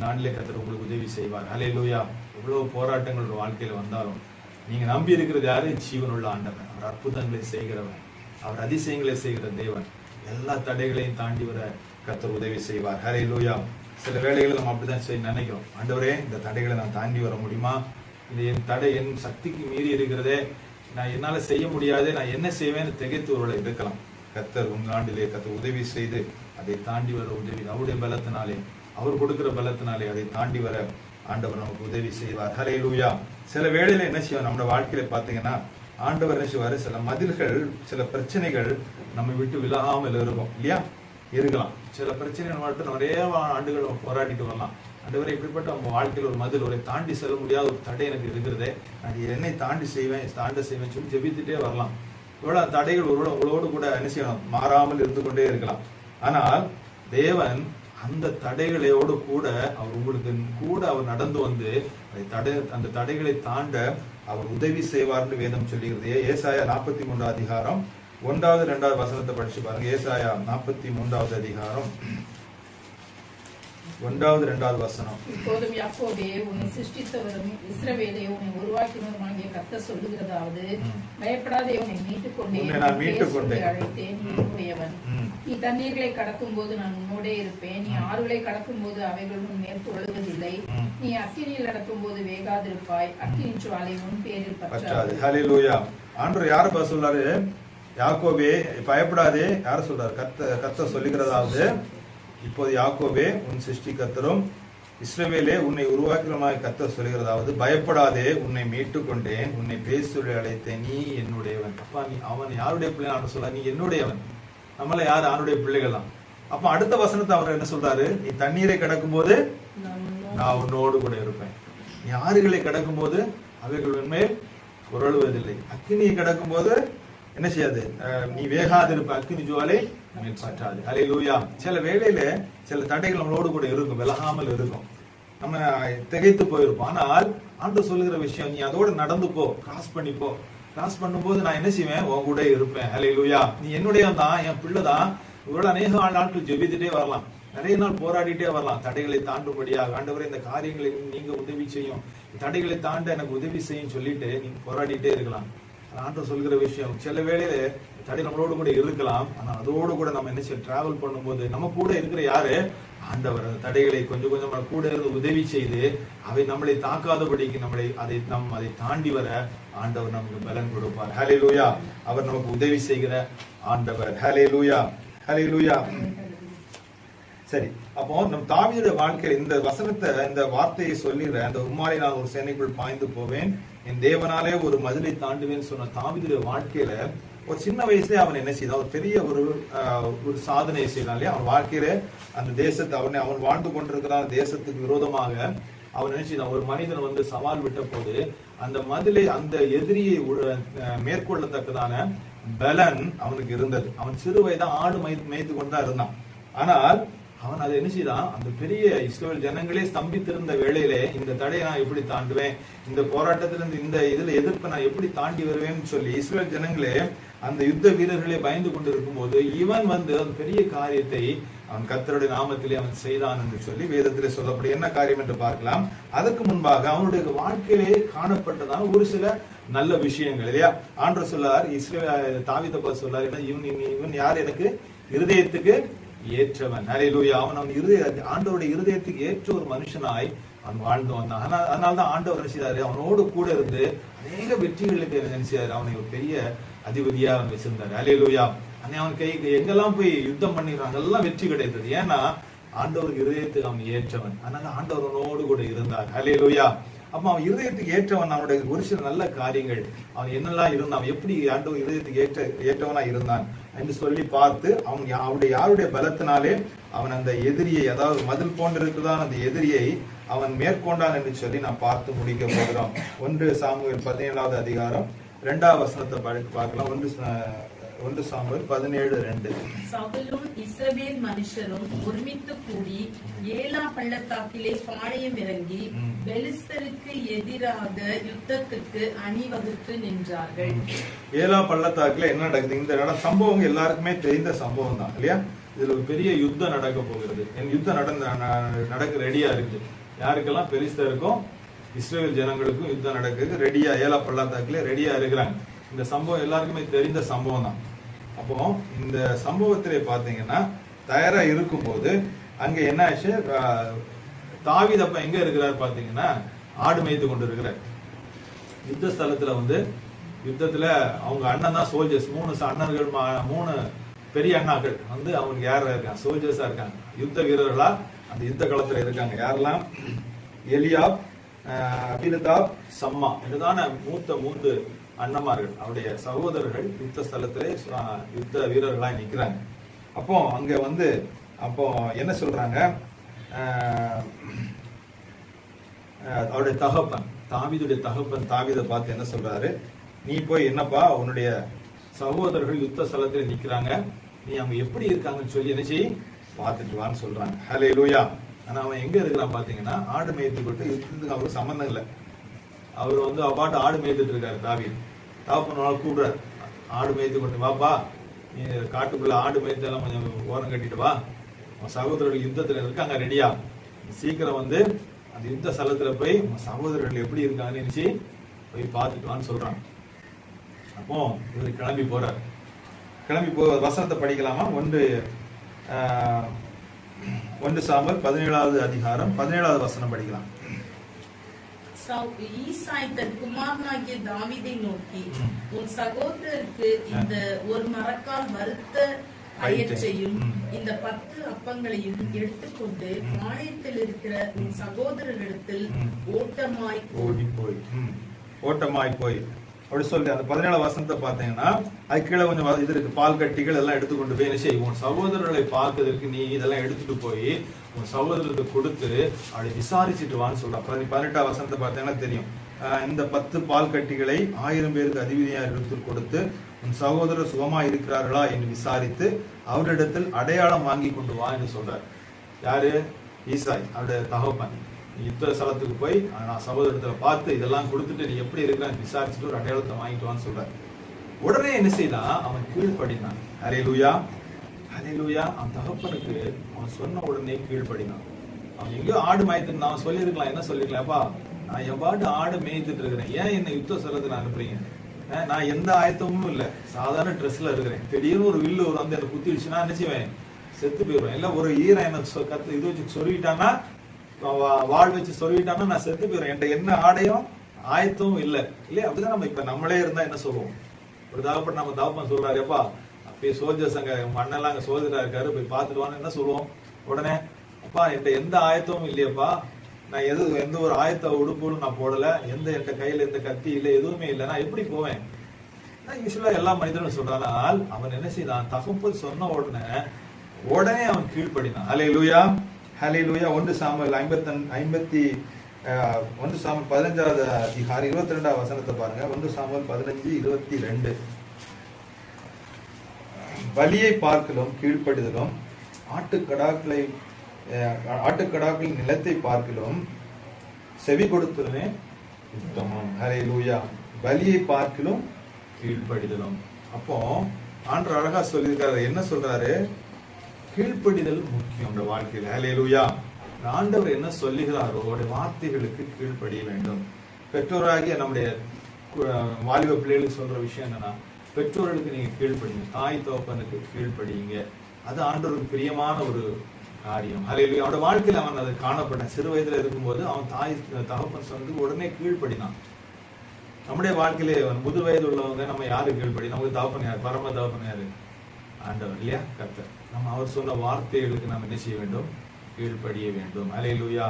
நாளிலே கர்த்தர் உங்களுக்கு உதவி செய்வார். ஹல்லேலூயா. எவ்வளவு போராட்டங்கள் வாழ்க்கையில வந்தாலும் நீங்க நம்பி இருக்கிறது யாரு, ஜீவனுள்ள ஆண்டவர். அவர் அற்புதங்களை செய்கிறவர், அவர் அதிசயங்களை செய்கிற தேவன். எல்லா தடைகளையும் தாண்டி வர கர்த்தர் உதவி செய்வார். ஹல்லேலூயா. சில வேளைகளில் நம்ம அப்படிதான் நினைக்கிறோம், ஆண்டவரே இந்த தடைகளை நான் தாண்டி வர முடியுமா, இது என் தடை என் சக்திக்கு மீறி இருக்கிறதே, நான் என்னால செய்ய முடியாது, நான் என்ன செய்வேன்னு திகைத்தவர்களை இருக்கலாம். கர்த்தர் உங்க ஆண்டிலே கர்த்தர் உதவி செய்து அதை தாண்டி வர உதவி, அவருடைய பலத்தினாலே, அவர் கொடுக்கிற பலத்தினாலே அதை தாண்டி வர ஆண்டவர் நமக்கு உதவி செய்வார். ஹல்லேலூயா. சில வேளையில என்ன செய்வோம், நம்ம வாழ்க்கையில பாத்தீங்கன்னா ஆண்டவர் என்ன செய்வாரு, சில மதில்கள், சில பிரச்சனைகள் நம்ம விட்டு விலகாமல் இருக்கும் இல்லையா, இருக்கலாம். சில பிரச்சனைகள் மட்டும் நிறைய ஆண்டுகள் நம்ம போராடிட்டு வரலாம். ஆண்டவரை இப்படிப்பட்ட நம்ம வாழ்க்கையில் ஒரு மதில், ஒரு தாண்டி செல்ல முடியாத ஒரு தடை எனக்கு இருக்கிறதே, நான் என்னை தாண்டி செய்வேன் சொல்லி ஜெபித்துட்டே வரலாம். இவ்வளவு தடைகள் ஒருவேளை உங்களோடு கூட என்ன செய்யணும், மாறாமல் இருந்து கொண்டே இருக்கலாம். ஆனால் தேவன் அந்த தடைகளோடு கூட அவர் உங்களுக்கு கூட அவர் நடந்து வந்து அந்த தடைகளை தாண்ட அவர் உதவி செய்வார்னு வேதம் சொல்லுகிறது. ஏசாயா 43 அதிகாரம் 1வது 2வது வசனத்தை படிச்சு பாருங்க. ஏசாயா 43வது அதிகாரம் 1வது 2வது வசனம். இப்போதும் யாக்கோபே, உன்னை சிருஷ்டித்தவரும் இஸ்ரவேலே உன்னை உருவாக்கினவருமாகிய கர்த்தர் சொல்லுகிறதாவது, பயப்படாதே, உன்னை மீட்டுக் கொண்டேன், அழைத்தேன், நீ என்னுடையவன். நீ தண்ணீர்களை கடக்கும் போது நான் உன்னோடே இருப்பேன், நீ ஆறுகளை கடக்கும் போது அவைகள் உன் மேல் துழலுவதில்லை, நீ அக்கினியில் நடக்கும் போது வேகாதிருப்பாய், அக்கினி ஜுவாலை உன் பேரில் பற்றாது. ஹல்லேலூயா. ஆண்டவர் யார சொல்றாரு, யாக்கோபே பயப்படாதே, யார சொல்றாரு, கர்த்தர் சொல்லுகிறதாவது, இப்போது யாக்கோபே உன் சிருஷ்டி கர்த்தரும் இஸ்ரவேலே உன்னை உருவாக்கினமாய் கர்த்தர் சொல்லுகிறதாவது, பயப்படாதே, உன்னை மீட்டுக் கொண்டேன், உன்னை பேர் சொல்லி அழைத்தேன், நீ என்னுடையவன். அப்பா நீ அவன் யாருடைய பிள்ளை சொல்ல, நீ என்னுடையவன். நம்மள யாரு, அவனுடைய பிள்ளைகள் தான். அப்ப அடுத்த வசனத்தை அவர் என்ன சொல்றாரு, நீ தண்ணீரை கடக்கும் போது நான் உன்னோடு கூட இருப்பேன், நீ ஆறுகளை கடக்கும் போது அவைகள் உண்மையில் குரலுவதில்லை, அக்கினியை கடக்கும் போது என்ன செய்யாது, நீ வேகாதிருப்ப, அக்கினி ஜுவாலை மேல் பற்றாது. ஹல்லேலூயா. சில வேளையில சில தடைகள் நம்மளோடு கூட இருக்கும், விலகாமல் இருக்கும், நம்ம திகைத்து போயிருப்போம். ஆனால் ஆண்டவர் சொல்லுகிற விஷயம், நீ அதோட நடந்து போ, கிராஸ் பண்ணி போ. கிராஸ் பண்ணும்போது நான் என்ன செய்வேன், உன் கூட இருப்பேன். ஹல்லேலூயா. நீ என்னுடைய தான், என் பிள்ளை தான். இவ்வளவு அநேக நாட்கள் ஜெபித்துட்டே வரலாம், நிறைய நாள் போராடிட்டே வரலாம், தடைகளை தாண்டும்படியாக. ஆண்டவரே இந்த காரியங்களை நீங்க உதவி செய்யும், தடைகளை தாண்ட எனக்கு உதவி செய்யும் சொல்லிட்டு நீங்க போராடிட்டே இருக்கலாம். ஆண்டவர் சொல்கிற விஷயம், சில வேளையில தடை நம்மளோடு கூட இருக்கலாம், ஆனா அதோடு கூட நம்ம என்ன செய்ய, டிராவல் பண்ணும்போது நம்ம கூட இருக்கிற யாரு, ஆண்டவர். அந்த தடைகளை கொஞ்சம் கொஞ்சம் நம்ம கூட இருந்து உதவி செய்து அவை நம்மளை தாக்காதபடிக்கு அதை தாண்டி வர ஆண்டவர் நமக்கு பலன் கொடுப்பார். ஹல்லேலூயா. அவர் நமக்கு உதவி செய்கிற ஆண்டவர். ஹல்லேலூயா. ஹல்லேலூயா. சரி, அப்போ நம் தாவீதுடைய வாழ்க்கையில் இந்த வசனத்தை, இந்த வார்த்தையை சொல்லிடுற, அந்த உம்மாலை நான் ஒரு சேனைக்குள் பாய்ந்து போவேன், என் தேவனாலே ஒரு மதிலை தாண்டுவேன்னு சொன்ன தாவீதுடைய வாழ்க்கையில ஒரு சின்ன வயசுல அவன் என்ன செய்தான், ஒரு பெரிய ஒரு சாதனை செய்தான் இல்லையா. அவன் வாழ்க்கையில அந்த தேசத்தை, அவன் வாழ்ந்து கொண்டிருக்கிறான் தேசத்துக்கு விரோதமாக அவன் என்ன செய்தான், ஒரு மனிதன் வந்து சவால் விட்ட போது அந்த மதிலை, அந்த எதிரியை மேற்கொள்ளத்தக்கதான பலன் அவனுக்கு இருந்தது. அவன் சிறு வயதா ஆடு மேய்த்து கொண்டுதான் இருந்தான். ஆனால் அவன் அதை என்ன செய்தான், அந்த பெரிய இஸ்ரவேல் ஜனங்களே ஸ்தம்பித்திருந்த வேளையிலே இந்த தடையை நான் எப்படி தாண்டுவேன், இந்த போராட்டத்திலிருந்து இந்த இதுல எதிர்ப்பை நான் எப்படி தாண்டி வருவேன்னு சொல்லி இஸ்ரவேல் ஜனங்களே அந்த யுத்த வீரர்களே பயந்து கொண்டு இருக்கும் போது இவன் வந்து அந்த பெரிய காரியத்தை அவன் கர்த்தருடைய நாமத்திலே அவன் செய்தான் என்று சொல்லி வேதத்திலே சொல்லப்படும். என்ன காரியம் என்று பார்க்கலாம். அதற்கு முன்பாக அவனுடைய வாழ்க்கையிலே காணப்பட்டதான ஒரு சில நல்ல விஷயங்கள் இல்லையா. ஆண்டவர் சொல்லார், தாவீதை சொல்லார், இவன் யார், எனக்கு இருதயத்துக்கு ஏற்றவன். ஹல்லேலூயா. அவன் ஆண்டவருடைய இருதயத்துக்கு ஏற்ற ஒரு மனுஷனாய் அவன் வாழ்ந்து வந்தான். அதனால்தான் ஆண்டவர் நினைச்சாரு, அவனோடு கூட இருந்து அநேக வெற்றிகளுக்கு நினைச்சாரு, அவனை ஒரு பெரிய அதிபதியா அவன் வச்சிருந்தாரு. ஹல்லேலூயா. அவன் கைக்கு எங்கெல்லாம் போய் யுத்தம் பண்ணிடுறான், அங்கெல்லாம் வெற்றி கிடைத்தது. ஏன்னா ஆண்டவருக்கு இருதயத்துக்கு அவன் ஏற்றவன். அதனால ஆண்டவனோடு கூட இருந்தார். ஹல்லேலூயா. அப்ப அவன் இருதயத்துக்கு ஏற்றவன். அவனுடைய ஒரு சில நல்ல காரியங்கள் அவன் என்னெல்லாம் இருந்தான், அவன் எப்படி ஆண்டவர் இருதயத்துக்கு ஏற்றவனா இருந்தான் என்று சொல்லி பார்த்து அவனுடைய யாருடைய பலத்தினாலே அவன் அந்த எதிரியை, அதாவது மதில் போன்றிருக்குதான் அந்த எதிரியை அவன் மேற்கொண்டான் என்று சொல்லி நாம் பார்த்து முடிக்க போகிறோம். 1 சாமுவேல் 17வது அதிகாரம் 2வது வசனத்தை பார்க்கலாம். 1 சாமுவேல் 17:2. சவுலும் இஸ்ரவேல் மனுஷரும் ஒருமித்து கூடி ஏலா பள்ளத்தாக்கிலே பாளையம் இறங்கி பெலிஸ்தருக்கு எதிராக யுத்தத்துக்கு அணிவகுத்து நின்றார்கள். ஏலா பள்ளத்தாக்குல என்ன நடக்குது? இந்த சம்பவம் எல்லாருக்குமே தெரிந்த சம்பவம் தான் இல்லையா. இதுல ஒரு பெரிய யுத்தம் நடக்க போகிறது. யுத்தம் நடக்க ரெடியா இருக்கு. யாருக்கெல்லாம்? பெலிஸ்தருக்கும் இஸ்ரவேல் ஜனங்களுக்கும் யுத்தம் நடக்குது. ரெடியா ஏலா பள்ளத்தாக்குல ரெடியா இருக்கிறாங்க. இந்த சம்பவம் எல்லாருக்குமே தெரிந்த சம்பவம் தான். அப்போ இந்த சம்பவத்திலே பாத்தீங்கன்னா தயாரா இருக்கும் போது அங்க என்ன ஆச்சு, தாவீது அப்ப எங்க இருக்கிறார் பாத்தீங்கன்னா ஆடு மேய்த்து கொண்டு இருக்கிறார். யுத்த ஸ்தலத்துல வந்து யுத்தத்துல அவங்க அண்ணன் தான் சோல்ஜர்ஸ், 3 அண்ணர்கள், 3 பெரிய அண்ணாக்கள் வந்து அவங்களுக்கு யாரா இருக்காங்க, சோல்ஜர்ஸா இருக்காங்க, யுத்த வீரர்களா அந்த யுத்த களத்துல இருக்காங்க. யாரெல்லாம்? எலியாப், அபினதாப், சம்மா இதுதான மூத்த அண்ணமார்கள், அவருடைய சகோதரர்கள் யுத்த ஸ்தலத்திலே யுத்த வீரர்களாய் நிற்கிறாங்க. அப்போ அங்க வந்து அப்போ என்ன சொல்றாங்க, அவருடைய தகப்பன் தாவீதுடைய தகப்பன் தாவீதை பார்த்து என்ன சொல்றாரு, நீ போய் என்னப்பா உன்னுடைய சகோதரர்கள் யுத்த ஸ்தலத்தில் நிக்கிறாங்க, நீ அவங்க எப்படி இருக்காங்கன்னு சொல்லி என்ன செய்ய பார்த்துட்டு வான்னு சொல்றாங்க. ஹல்லேலூயா. ஆனா அவன் எங்க இருக்கிறான் பாத்தீங்கன்னா ஆடு மேய்த்து கொண்டு யுத்தத்துக்கு அவருக்கு சம்பந்தம் இல்லை. அவர் வந்து அப்பாட்டு ஆடு மேய்த்துட்டு இருக்காரு. தாவீது தகப்பனால கூப்பிடுறாரு, ஆடு மேய்த்து கொண்டு வாப்பா, நீ காட்டுக்குள்ள ஆடு மேய்த்து எல்லாம் கொஞ்சம் ஓரம் கட்டிட்டு வா, சகோதரர்கள் யுத்தத்துல இருக்காங்க ரெடியா, சீக்கிரம் வந்து அந்த யுத்த ஸ்தலத்துல போய் சகோதரர்கள் எப்படி இருக்காங்கன்னு நினைச்சு போய் பார்த்துட்டு வான்னு சொல்றாங்க. அப்போ இவர் கிளம்பி போறார். கிளம்பி வசனத்தை படிக்கலாமா? 1 சாமுவேல் 17வது அதிகாரம் 17வது வசனம் படிக்கலாம். ஈசாய் தன் குமாரனாகிய தாவீதை நோக்கி, உன் சகோதரருக்கு இந்த ஒரு மரக்கால் வறுத்த பயற்றையும் இந்த 10 அப்பங்களையும் எடுத்துக்கொண்டு பாளையத்தில் இருக்கிற உன் சகோதரர்களிடத்தில் ஓட்டமாய் போய் அப்படி சொல்லி அந்த 17 வசனத்தை பார்த்தீங்கன்னா அது கீழே கொஞ்சம் இது இருக்கு, பால் கட்டிகள் எல்லாம் எடுத்துக்கொண்டு போய் என்ன செய்யும், உன் சகோதரர்களை பார்க்கறதுக்கு நீ இதெல்லாம் எடுத்துட்டு போய் உன் சகோதரருக்கு கொடுத்து அப்படி விசாரிச்சுட்டு வான்னு சொல்றான். 18 வசனத்தை பார்த்தீங்கன்னா தெரியும், இந்த 10 பால் கட்டிகளை 1000 பேருக்கு அதிபதியாக எடுத்து கொடுத்து உன் சகோதரர் சுகமா இருக்கிறார்களா என்று விசாரித்து அவரிடத்தில் அடையாளம் வாங்கி கொண்டு வா என்று சொல்றார். யாரு? ஈசாய், அவருடைய தகப்பன். யுத்த ஸ்தலத்துக்கு போய் நான் சகோதரத்துல பார்த்து இதெல்லாம் கொடுத்துட்டு நீ எப்படி இருக்கிறான்னு விசாரிச்சுட்டு ஒரு அடையாளத்தை வாங்கிட்டு வான்னு சொல்றாரு. உடனே என்ன செய்தான், அவன் கீழ்படினான். ஹல்லேலூயா, ஹல்லேலூயா. அவன் தகப்பனுக்கு அவன் சொன்ன உடனே கீழ்படினான். அவன் எங்கேயோ ஆடு மேய்த்துட்டு அவன் சொல்லியிருக்கலாம், என்ன சொல்லிருக்கலாம்ப்பா, நான் என் பாட்டு ஆடு மேய்த்துட்டு இருக்கிறேன், ஏன் என்ன யுத்த ஸ்தலத்துல அனுப்புறீங்க, நான் எந்த ஆயத்தமும் இல்லை, சாதாரண ட்ரெஸ்ல இருக்கிறேன், திடீர்னு ஒரு வில்லு ஒரு வந்து எனக்கு குத்திடுச்சுன்னா நினைச்சுவேன் செத்து போயிடுவேன், இல்ல ஒரு ஈரம் என்ன இது வச்சு சொல்லிட்டான்னா வாழ் வச்சு சொல்லிட்டான்னா நான் செத்து போயிடுவேன், என்கிட்ட என்ன ஆடையும் ஆயத்தமும் இல்லை இல்லையா. அப்படிதான் நம்ம இப்ப நம்மளே இருந்தா என்ன சொல்லுவோம், ஒரு தகப்பன் நம்ம தகப்பன் சொல்றாரு, எப்பா அப்பயே சோல்ஜர்ஸ் அங்க மண்ணெல்லாம் அங்க சோல்ஜரா இருக்காரு போய் பார்த்துட்டு வான்னு என்ன சொல்லுவோம், உடனே அப்பா என்கிட்ட எந்த ஆயத்தமும் இல்லையப்பா, நான் எந்த ஒரு ஆயத்த உடுப்பும் நான் போடல, என்கிட்ட கையில எந்த கத்தி இல்லை, எதுவுமே இல்லை, நான் எப்படி போவேன். யூஸ்வலா எல்லா மனிதனும் சொல்றானால் அவன் என்ன செய்தான், தகப்பன் சொன்ன உடனே அவன் கீழ்ப்படினான். ஹல்லேலூயா, ஹல்லேலூயா. 1 சாமுவேல் 15வது அதிகாரம் 22வது வசனத்தை பாருங்க. 1 சாமுவேல் 15:22. பலியை பார்க்கலும் கீழ்ப்படிதலும் ஆட்டுக்கடாக்களின் நிலத்தை பார்க்கிலும் செவி கொடுத்ததுமே உத்தமம். ஹல்லேலூயா. பலியை பார்க்கிலும் கீழ்ப்படிதலும். அப்போ ஆண்டவர் அழகா சொல்லியிருக்காரு. என்ன சொல்றாரு? கீழ்ப்படிதல் முக்கியம் இந்த வாழ்க்கையில். ஹல்லேலூயா. ஆண்டவர் என்ன சொல்லுகிறாரோ அவருடைய வார்த்தைகளுக்கு கீழ்ப்படிய வேண்டும். பெற்றோராகிய நம்முடைய வாலிப பிள்ளைகளுக்கு சொல்ற விஷயம் என்னன்னா, பெற்றோர்களுக்கு நீங்க கீழ்ப்படிங்க, தாய் தகப்பனுக்கு கீழ்ப்படிங்க. அது ஆண்டவருக்கு பிரியமான ஒரு காரியம். ஹல்லேலூயா. அவனோட வாழ்க்கையில அவன் அதை காணப்பட்டான். சிறு வயதுல இருக்கும்போது அவன் தாய் தகப்பன் சொன்னது உடனே கீழ்ப்படினான். நம்முடைய வாழ்க்கையிலே முதிர் வயது உள்ளவங்க நம்ம யாரு கீழ்ப்படி? நமக்கு தகப்பன் யாரு? பரம தகப்பன் யாரு? ஆண்டவர் இல்லையா? கர்த்தர். நம்ம அவர் சொன்ன வார்த்தைகளுக்கு நம்ம என்ன செய்ய வேண்டும்? கீழ்ப்படிய வேண்டும். ஹல்லேலூயா.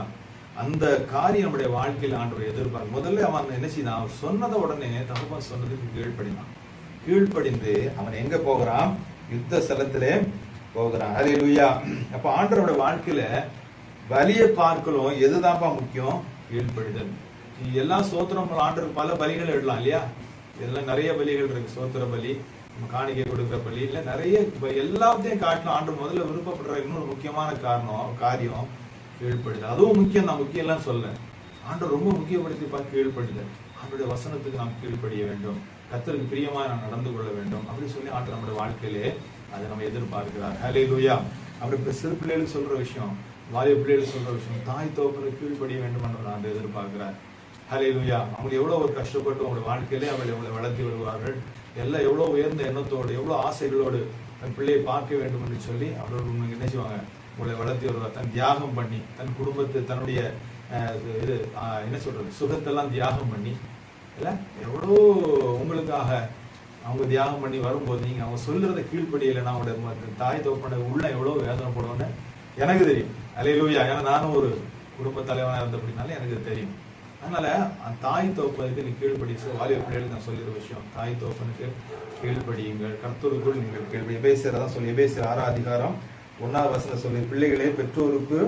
அந்த காரியம் நம்முடைய வாழ்க்கையில் ஆண்டவர் எதிர்பார்க்க. முதல்ல அவன் என்ன செய்தான்? அவர் சொன்னதை உடனே தகப்பன் சொன்னதுக்கு கீழ்ப்படினான். கீழ்ப்படிந்து அவன் எங்க போகிறான்? யுத்த ஸ்தலத்திலே போகிறான். ஹல்லேலூயா. அப்ப ஆண்டவரோட வாழ்க்கையில பலியை பார்க்கலும் எதுதான்ப்பா முக்கியம்? கீழ்ப்படிதல். எல்லா சோத்திரம் ஆண்டருக்கு பல பலிகள் இடலாம் இல்லையா? இதெல்லாம் நிறைய பலிகள் இருக்கு. சோத்திர பலி, நம்ம காணிக்கை கொடுக்கிற பலி, இல்ல நிறைய எல்லாத்தையும் காட்டணும். ஆண்டு முதல்ல விருப்பப்படுற இன்னொரு முக்கியமான காரியம் கீழ்ப்படிதல். அதுவும் முக்கியம் தான். முக்கியம் எல்லாம் சொல்ல ஆண்டு ரொம்ப முக்கியப்படுத்தி பார்த்து கீழ்ப்படிதல். ஆண்டுடைய வசனத்துக்கு நாம் கீழ்ப்படிய வேண்டும். கர்த்தருக்கு பிரியமா நாம் நடந்து கொள்ள வேண்டும் அப்படி சொல்லி ஆண்டு நம்முடைய வாழ்க்கையிலே அதை நம்ம எதிர்பார்க்கிறார். ஹல்லேலூயா. அப்படி சிறு பிள்ளைகளுக்கு சொல்ற விஷயம், வாலிப பிள்ளைகளுக்கு சொல்ற விஷயம், தாய் தகப்பனுக்கு கீழ்ப்படிய வேண்டும் என்று ஆண்டு எதிர்பார்க்கிறார். ஹல்லேலூயா. அவங்க எவ்வளவு ஒரு கஷ்டப்பட்டு அவங்களுடைய வாழ்க்கையிலே அவளை எவ்வளவு வளர்த்தி வருவார்கள். எல்லாம் எவ்வளவு உயர்ந்த எண்ணத்தோடு எவ்வளவு ஆசைகளோடு தன் பிள்ளையை பார்க்க வேண்டும் என்று சொல்லி அவர்கள் என்ன செய்வாங்க? உங்களை வளர்த்தி வருவார். தன் தியாகம் பண்ணி தன் குடும்பத்தை தன்னுடைய இது என்ன சொல்றது சுகத்தெல்லாம் தியாகம் பண்ணி இல்ல எவ்வளோ உங்களுக்காக அவங்க தியாகம் பண்ணி வரும்போது நீங்க அவங்க சொல்றதை கீழ்ப்படியலைன்னா அவங்களுடைய தாய் தகப்பன உள்ள எவ்வளவு வேதனை போடுவோன்னு எனக்கு தெரியும். ஹல்லேலூயா. ஏன்னா நானும் ஒரு குடும்ப தலைவனா இருந்தபடினால எனக்கு தெரியும். அதனால தாய் தகப்பனுக்கு நீ கீழ்ப்படி. வாலிப பிள்ளைகளுக்கு நான் சொல்லிடுற விஷயம், தாய் தகப்பனுக்கு கீழ்ப்படியுங்கள், கர்த்தருக்குள் நீங்கள் கீழ்ப்படி. எபேசியர் தான் சொல்லி, எபேசியர் 6 அதிகாரம் 1 வசனம் சொல்லி, பிள்ளைகளே பெற்றோருக்கு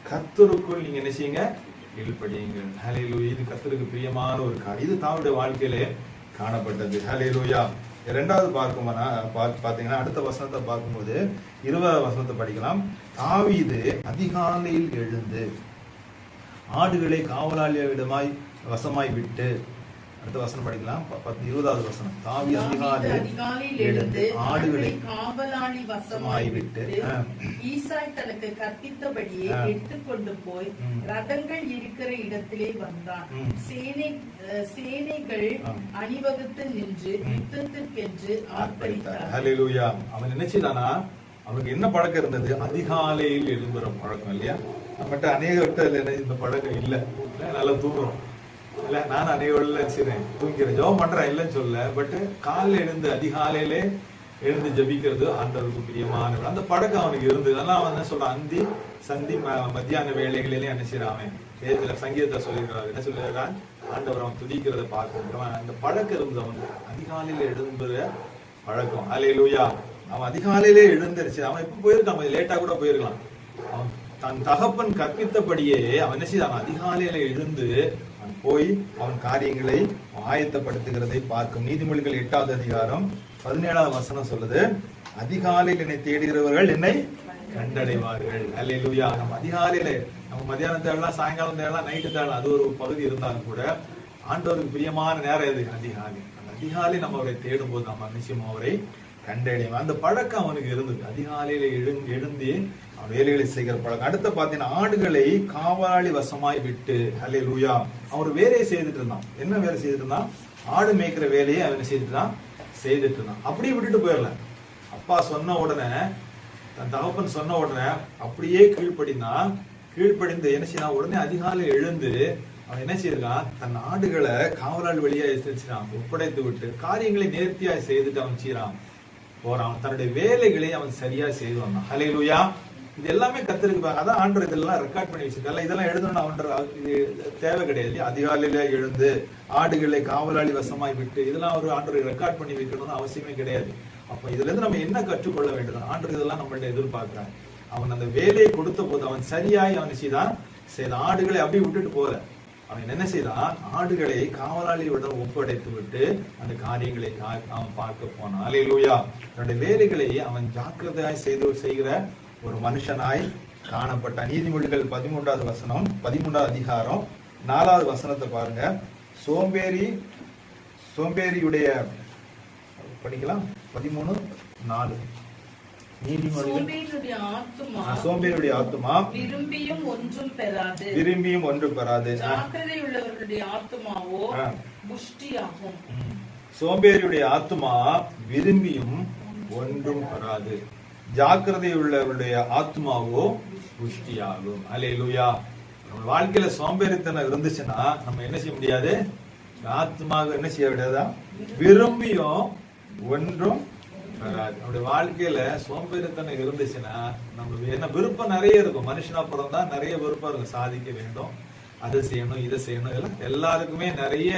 கர்த்தருக்குள் நீங்க என்ன செய்யுங்க? கீழ்ப்படியுங்கள். ஹல்லேலூயா. இது கர்த்தருக்கு பிரியமான ஒரு காரியம். இது தாவுடைய வாழ்க்கையிலே காணப்பட்டது. ஹல்லேலூயா. இரண்டாவது பாத்தீங்கன்னா அடுத்த வசனத்தை பார்க்கும்போது 20வது வசனத்தை படிக்கலாம். தாவீது அதிகாலையில் எழுந்து ஆடுகளை காவலாளியிடமாய் வசமாய் விட்டு, அடுத்த வசனம் படிக்கலாம். 20வது வசனம். தாவீது அதிகாலையில் எழுந்து ஆடுகளை காவலாளி வசமாய் விட்டு ஈசாய் தனக்கு கற்பித்தபடியே எடுத்துக்கொண்டு போய் ரதங்கள் இருக்கிற இடத்திலே வந்தான். சேனைகள் அணிவகுத்து நின்று யுத்தத்திற்கென்று ஆர்ப்பரித்தார். ஹல்லேலூயா. அவன் நினைச்சுதானா? அவனுக்கு என்ன பழக்கம் இருந்தது? அதிகாலையில் எழும்புற பழக்கம் இல்லையா? நம்மகிட்ட அநேக விட்ட இந்த பழக்கம் இல்லை. நல்லா தூங்குறோம் இல்ல, நான் அநேக செய்றேன், தூங்கிறேன், ஜெபம் பண்றேன் இல்லைன்னு சொல்ல. பட் காலையில எழுந்து அதிகாலையிலே எழுந்து ஜபிக்கிறது ஆண்டவருக்கு பிரியமான அந்த பழக்கம் அவனுக்கு இருந்தது. அதெல்லாம் அவன் என்ன சொல்றான்? அந்தி சந்தி மத்தியான வேலைகளிலே என்ன செய்யறான்? வேதத்துல சங்கீதத்தை சொல்லியிருக்கிறார். என்ன சொல்லியிருக்கான்? ஆண்டவர் அவன் துதிக்கிறத பார்க்க அந்த பழக்கம் இருந்தது அவனுக்கு. அதிகாலையில எழும்புற பழக்கம். ஹல்லேலூயா. அவன் அதிகாலையிலே எழுந்திருச்சு. அவன் எப்ப போயிருக்கான்? லேட்டா கூட போயிருக்கலாம். அவன் தன் தகப்பன் கற்பித்தபடியே அவன் என்ன செய்தான்? அதிகாலையில எழுந்து போய் அவன் காரியங்களை ஆயத்தப்படுத்துகிறதை பார்க்கும். நீதிமொழிகள் 8வது அதிகாரம் 17வது வசனம் சொல்லுது, அதிகாலையில் என்னை தேடுகிறவர்கள் என்னை கண்டடைவார்கள். ஹல்லேலூயா. நம்ம அதிகாலையில நம்ம மத்தியானம் தேடலாம், சாயங்காலம் தேடலாம், நைட்டு தேடலாம், அது ஒரு பகுதி இருந்தாலும் கூட ஆண்டவருக்கு பிரியமான நேரம் எது? அதிகாலை. அந்த அதிகாலை நம்ம அவரை தேடும் போது நம்ம நிச்சயம் அவரை கண்டடைவோம். அந்த பழக்கம் அவனுக்கு இருந்தது. அதிகாலையில எழுந்தி அவன் வேலைகளை செய்கிற பழக்கம். அடுத்த பாத்தீங்கன்னா ஆடுகளை காவலாளி வசமாய் விட்டு. ஹல்லேலூயா. அவன் வேலையை செய்துட்டு இருந்தான். என்ன வேலை செய்துட்டு இருந்தான்? ஆடு மேய்க்கிற வேலையை அவன் செய்துட்டு இருந்தான். அப்படியே விட்டுட்டு போயிடல. அப்பா சொன்ன உடனே, தன் தகப்பன் சொன்ன உடனே அப்படியே கீழ்ப்படிந்து என்ன செய்யலாம்? உடனே அதிகாலை எழுந்து அவன் என்ன செய்யிருக்கான்? தன் ஆடுகளை காவலாளி வழியா ஒப்படைத்து விட்டு காரியங்களை நேர்த்தியா செய்துட்டு அவன் செய்யறான் போறான். தன்னுடைய வேலைகளை அவன் சரியா செய்து வந்தான். ஹல்லேலூயா. இது எல்லாமே கத்திருக்கு. அதான் ஆண்டவர் இதெல்லாம் ரெக்கார்ட் பண்ணி வச்சிருக்கல. இதெல்லாம் எழுதணும் ஆண்டவர் தேவை கிடையாது. அதிகாலையில எழுந்து ஆடுகளை காவலாளி வசமாய் விட்டு இதெல்லாம் ஒரு ஆண்டவர் ரெக்கார்ட் பண்ணி வைக்கணும்னு அவசியமே கிடையாது. அப்ப இதுல இருந்து நம்ம என்ன கற்றுக்கொள்ள வேண்டும்? ஆண்டவர் இதெல்லாம் நம்மள்ட்ட எதிர்பார்க்கிறான். அவன் அந்த வேலையை கொடுத்த போது அவன் சரியாய் அவன் செய்த ஆடுகளை அப்படியே விட்டுட்டு போல. அவன் என்ன செய்தான்? ஆடுகளை காவலாளியுடன் ஒப்படைத்து விட்டு அந்த காரியங்களை அவன் பார்க்க போனான். ஹல்லேலூயா. தன்னுடைய வேலைகளை அவன் ஜாக்கிரதையாய் செய்கிற ஒரு மனுஷனாய் காணப்பட்டான். நீதிமொழிகள் 13வது வசனம், 13வது அதிகாரம் 4வது வசனத்தை பாருங்க. சோம்பேறியுடைய படிக்கலாம். 13:4 நீதிமொழிகள். சோம்பேறியுடைய ஆத்துமா விரும்பியும் ஒன்றும் பெறாது. ஜாக்கிரதை உள்ளவர்களுடைய ஆத்துமாவோ புஷ்டியாகும். சோம்பேறியுடைய ஆத்துமா விரும்பியும் ஒன்றும் பெறாது. ஜாக்கிரதை உள்ளவருடைய ஆத்மாவோ புஷ்டியாகும். அல்லேலூயா. நம்ம வாழ்க்கையில சோம்பேறித்தனம் இருந்துச்சுன்னா நம்ம என்ன செய்ய முடியாது? ஆத்மாவுக்கு என்ன செய்ய முடியாதா? விரும்பியும் ஒன்றும் வராது. நம்முடைய வாழ்க்கையில சோம்பேறித்தனம் இருந்துச்சுன்னா நம்ம என்ன விருப்பம் நிறைய இருக்கும். மனுஷனா பிறந்தா நிறைய விருப்பம் இருக்கும். சாதிக்க வேண்டும், அதை செய்யணும், இதை செய்யணும், எல்லாருக்குமே நிறைய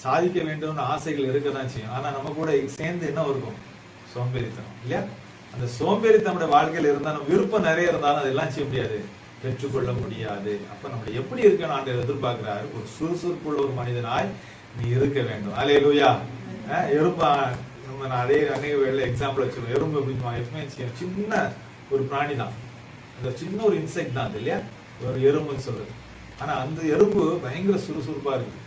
சாதிக்க வேண்டும்னு ஆசைகள் இருக்கதான் செய்யும். ஆனா நம்ம கூட சேர்ந்து என்ன இருக்கும்? சோம்பேறித்தனம் இல்லையா? அந்த சோம்பேறித்தனுடைய வாழ்க்கையில இருந்தா நம்ம விருப்பம் நிறைய இருந்தாலும் அதெல்லாம் செய்ய முடியாது, பெற்றுக்கொள்ள முடியாது. அப்ப நம்ம எப்படி இருக்கணும் ஆண்டவர் எதிர்பார்க்கிறாரு? ஒரு சுறுசுறுப்புள்ள ஒரு மனிதனாய் நீ இருக்க வேண்டும். அல்லேலூயா. எறும்பா நம்ம அதே அநேக வேலை எக்ஸாம்பிள் வச்சிருக்கோம். எறும்பு அப்படிமா எப்பவுமே சின்ன ஒரு பிராணி தான், அந்த சின்ன ஒரு இன்செக்ட் தான் இல்லையா, ஒரு எறும்புன்னு சொல்றது. ஆனா அந்த எறும்பு பயங்கர சுறுசுறுப்பா இருக்கு.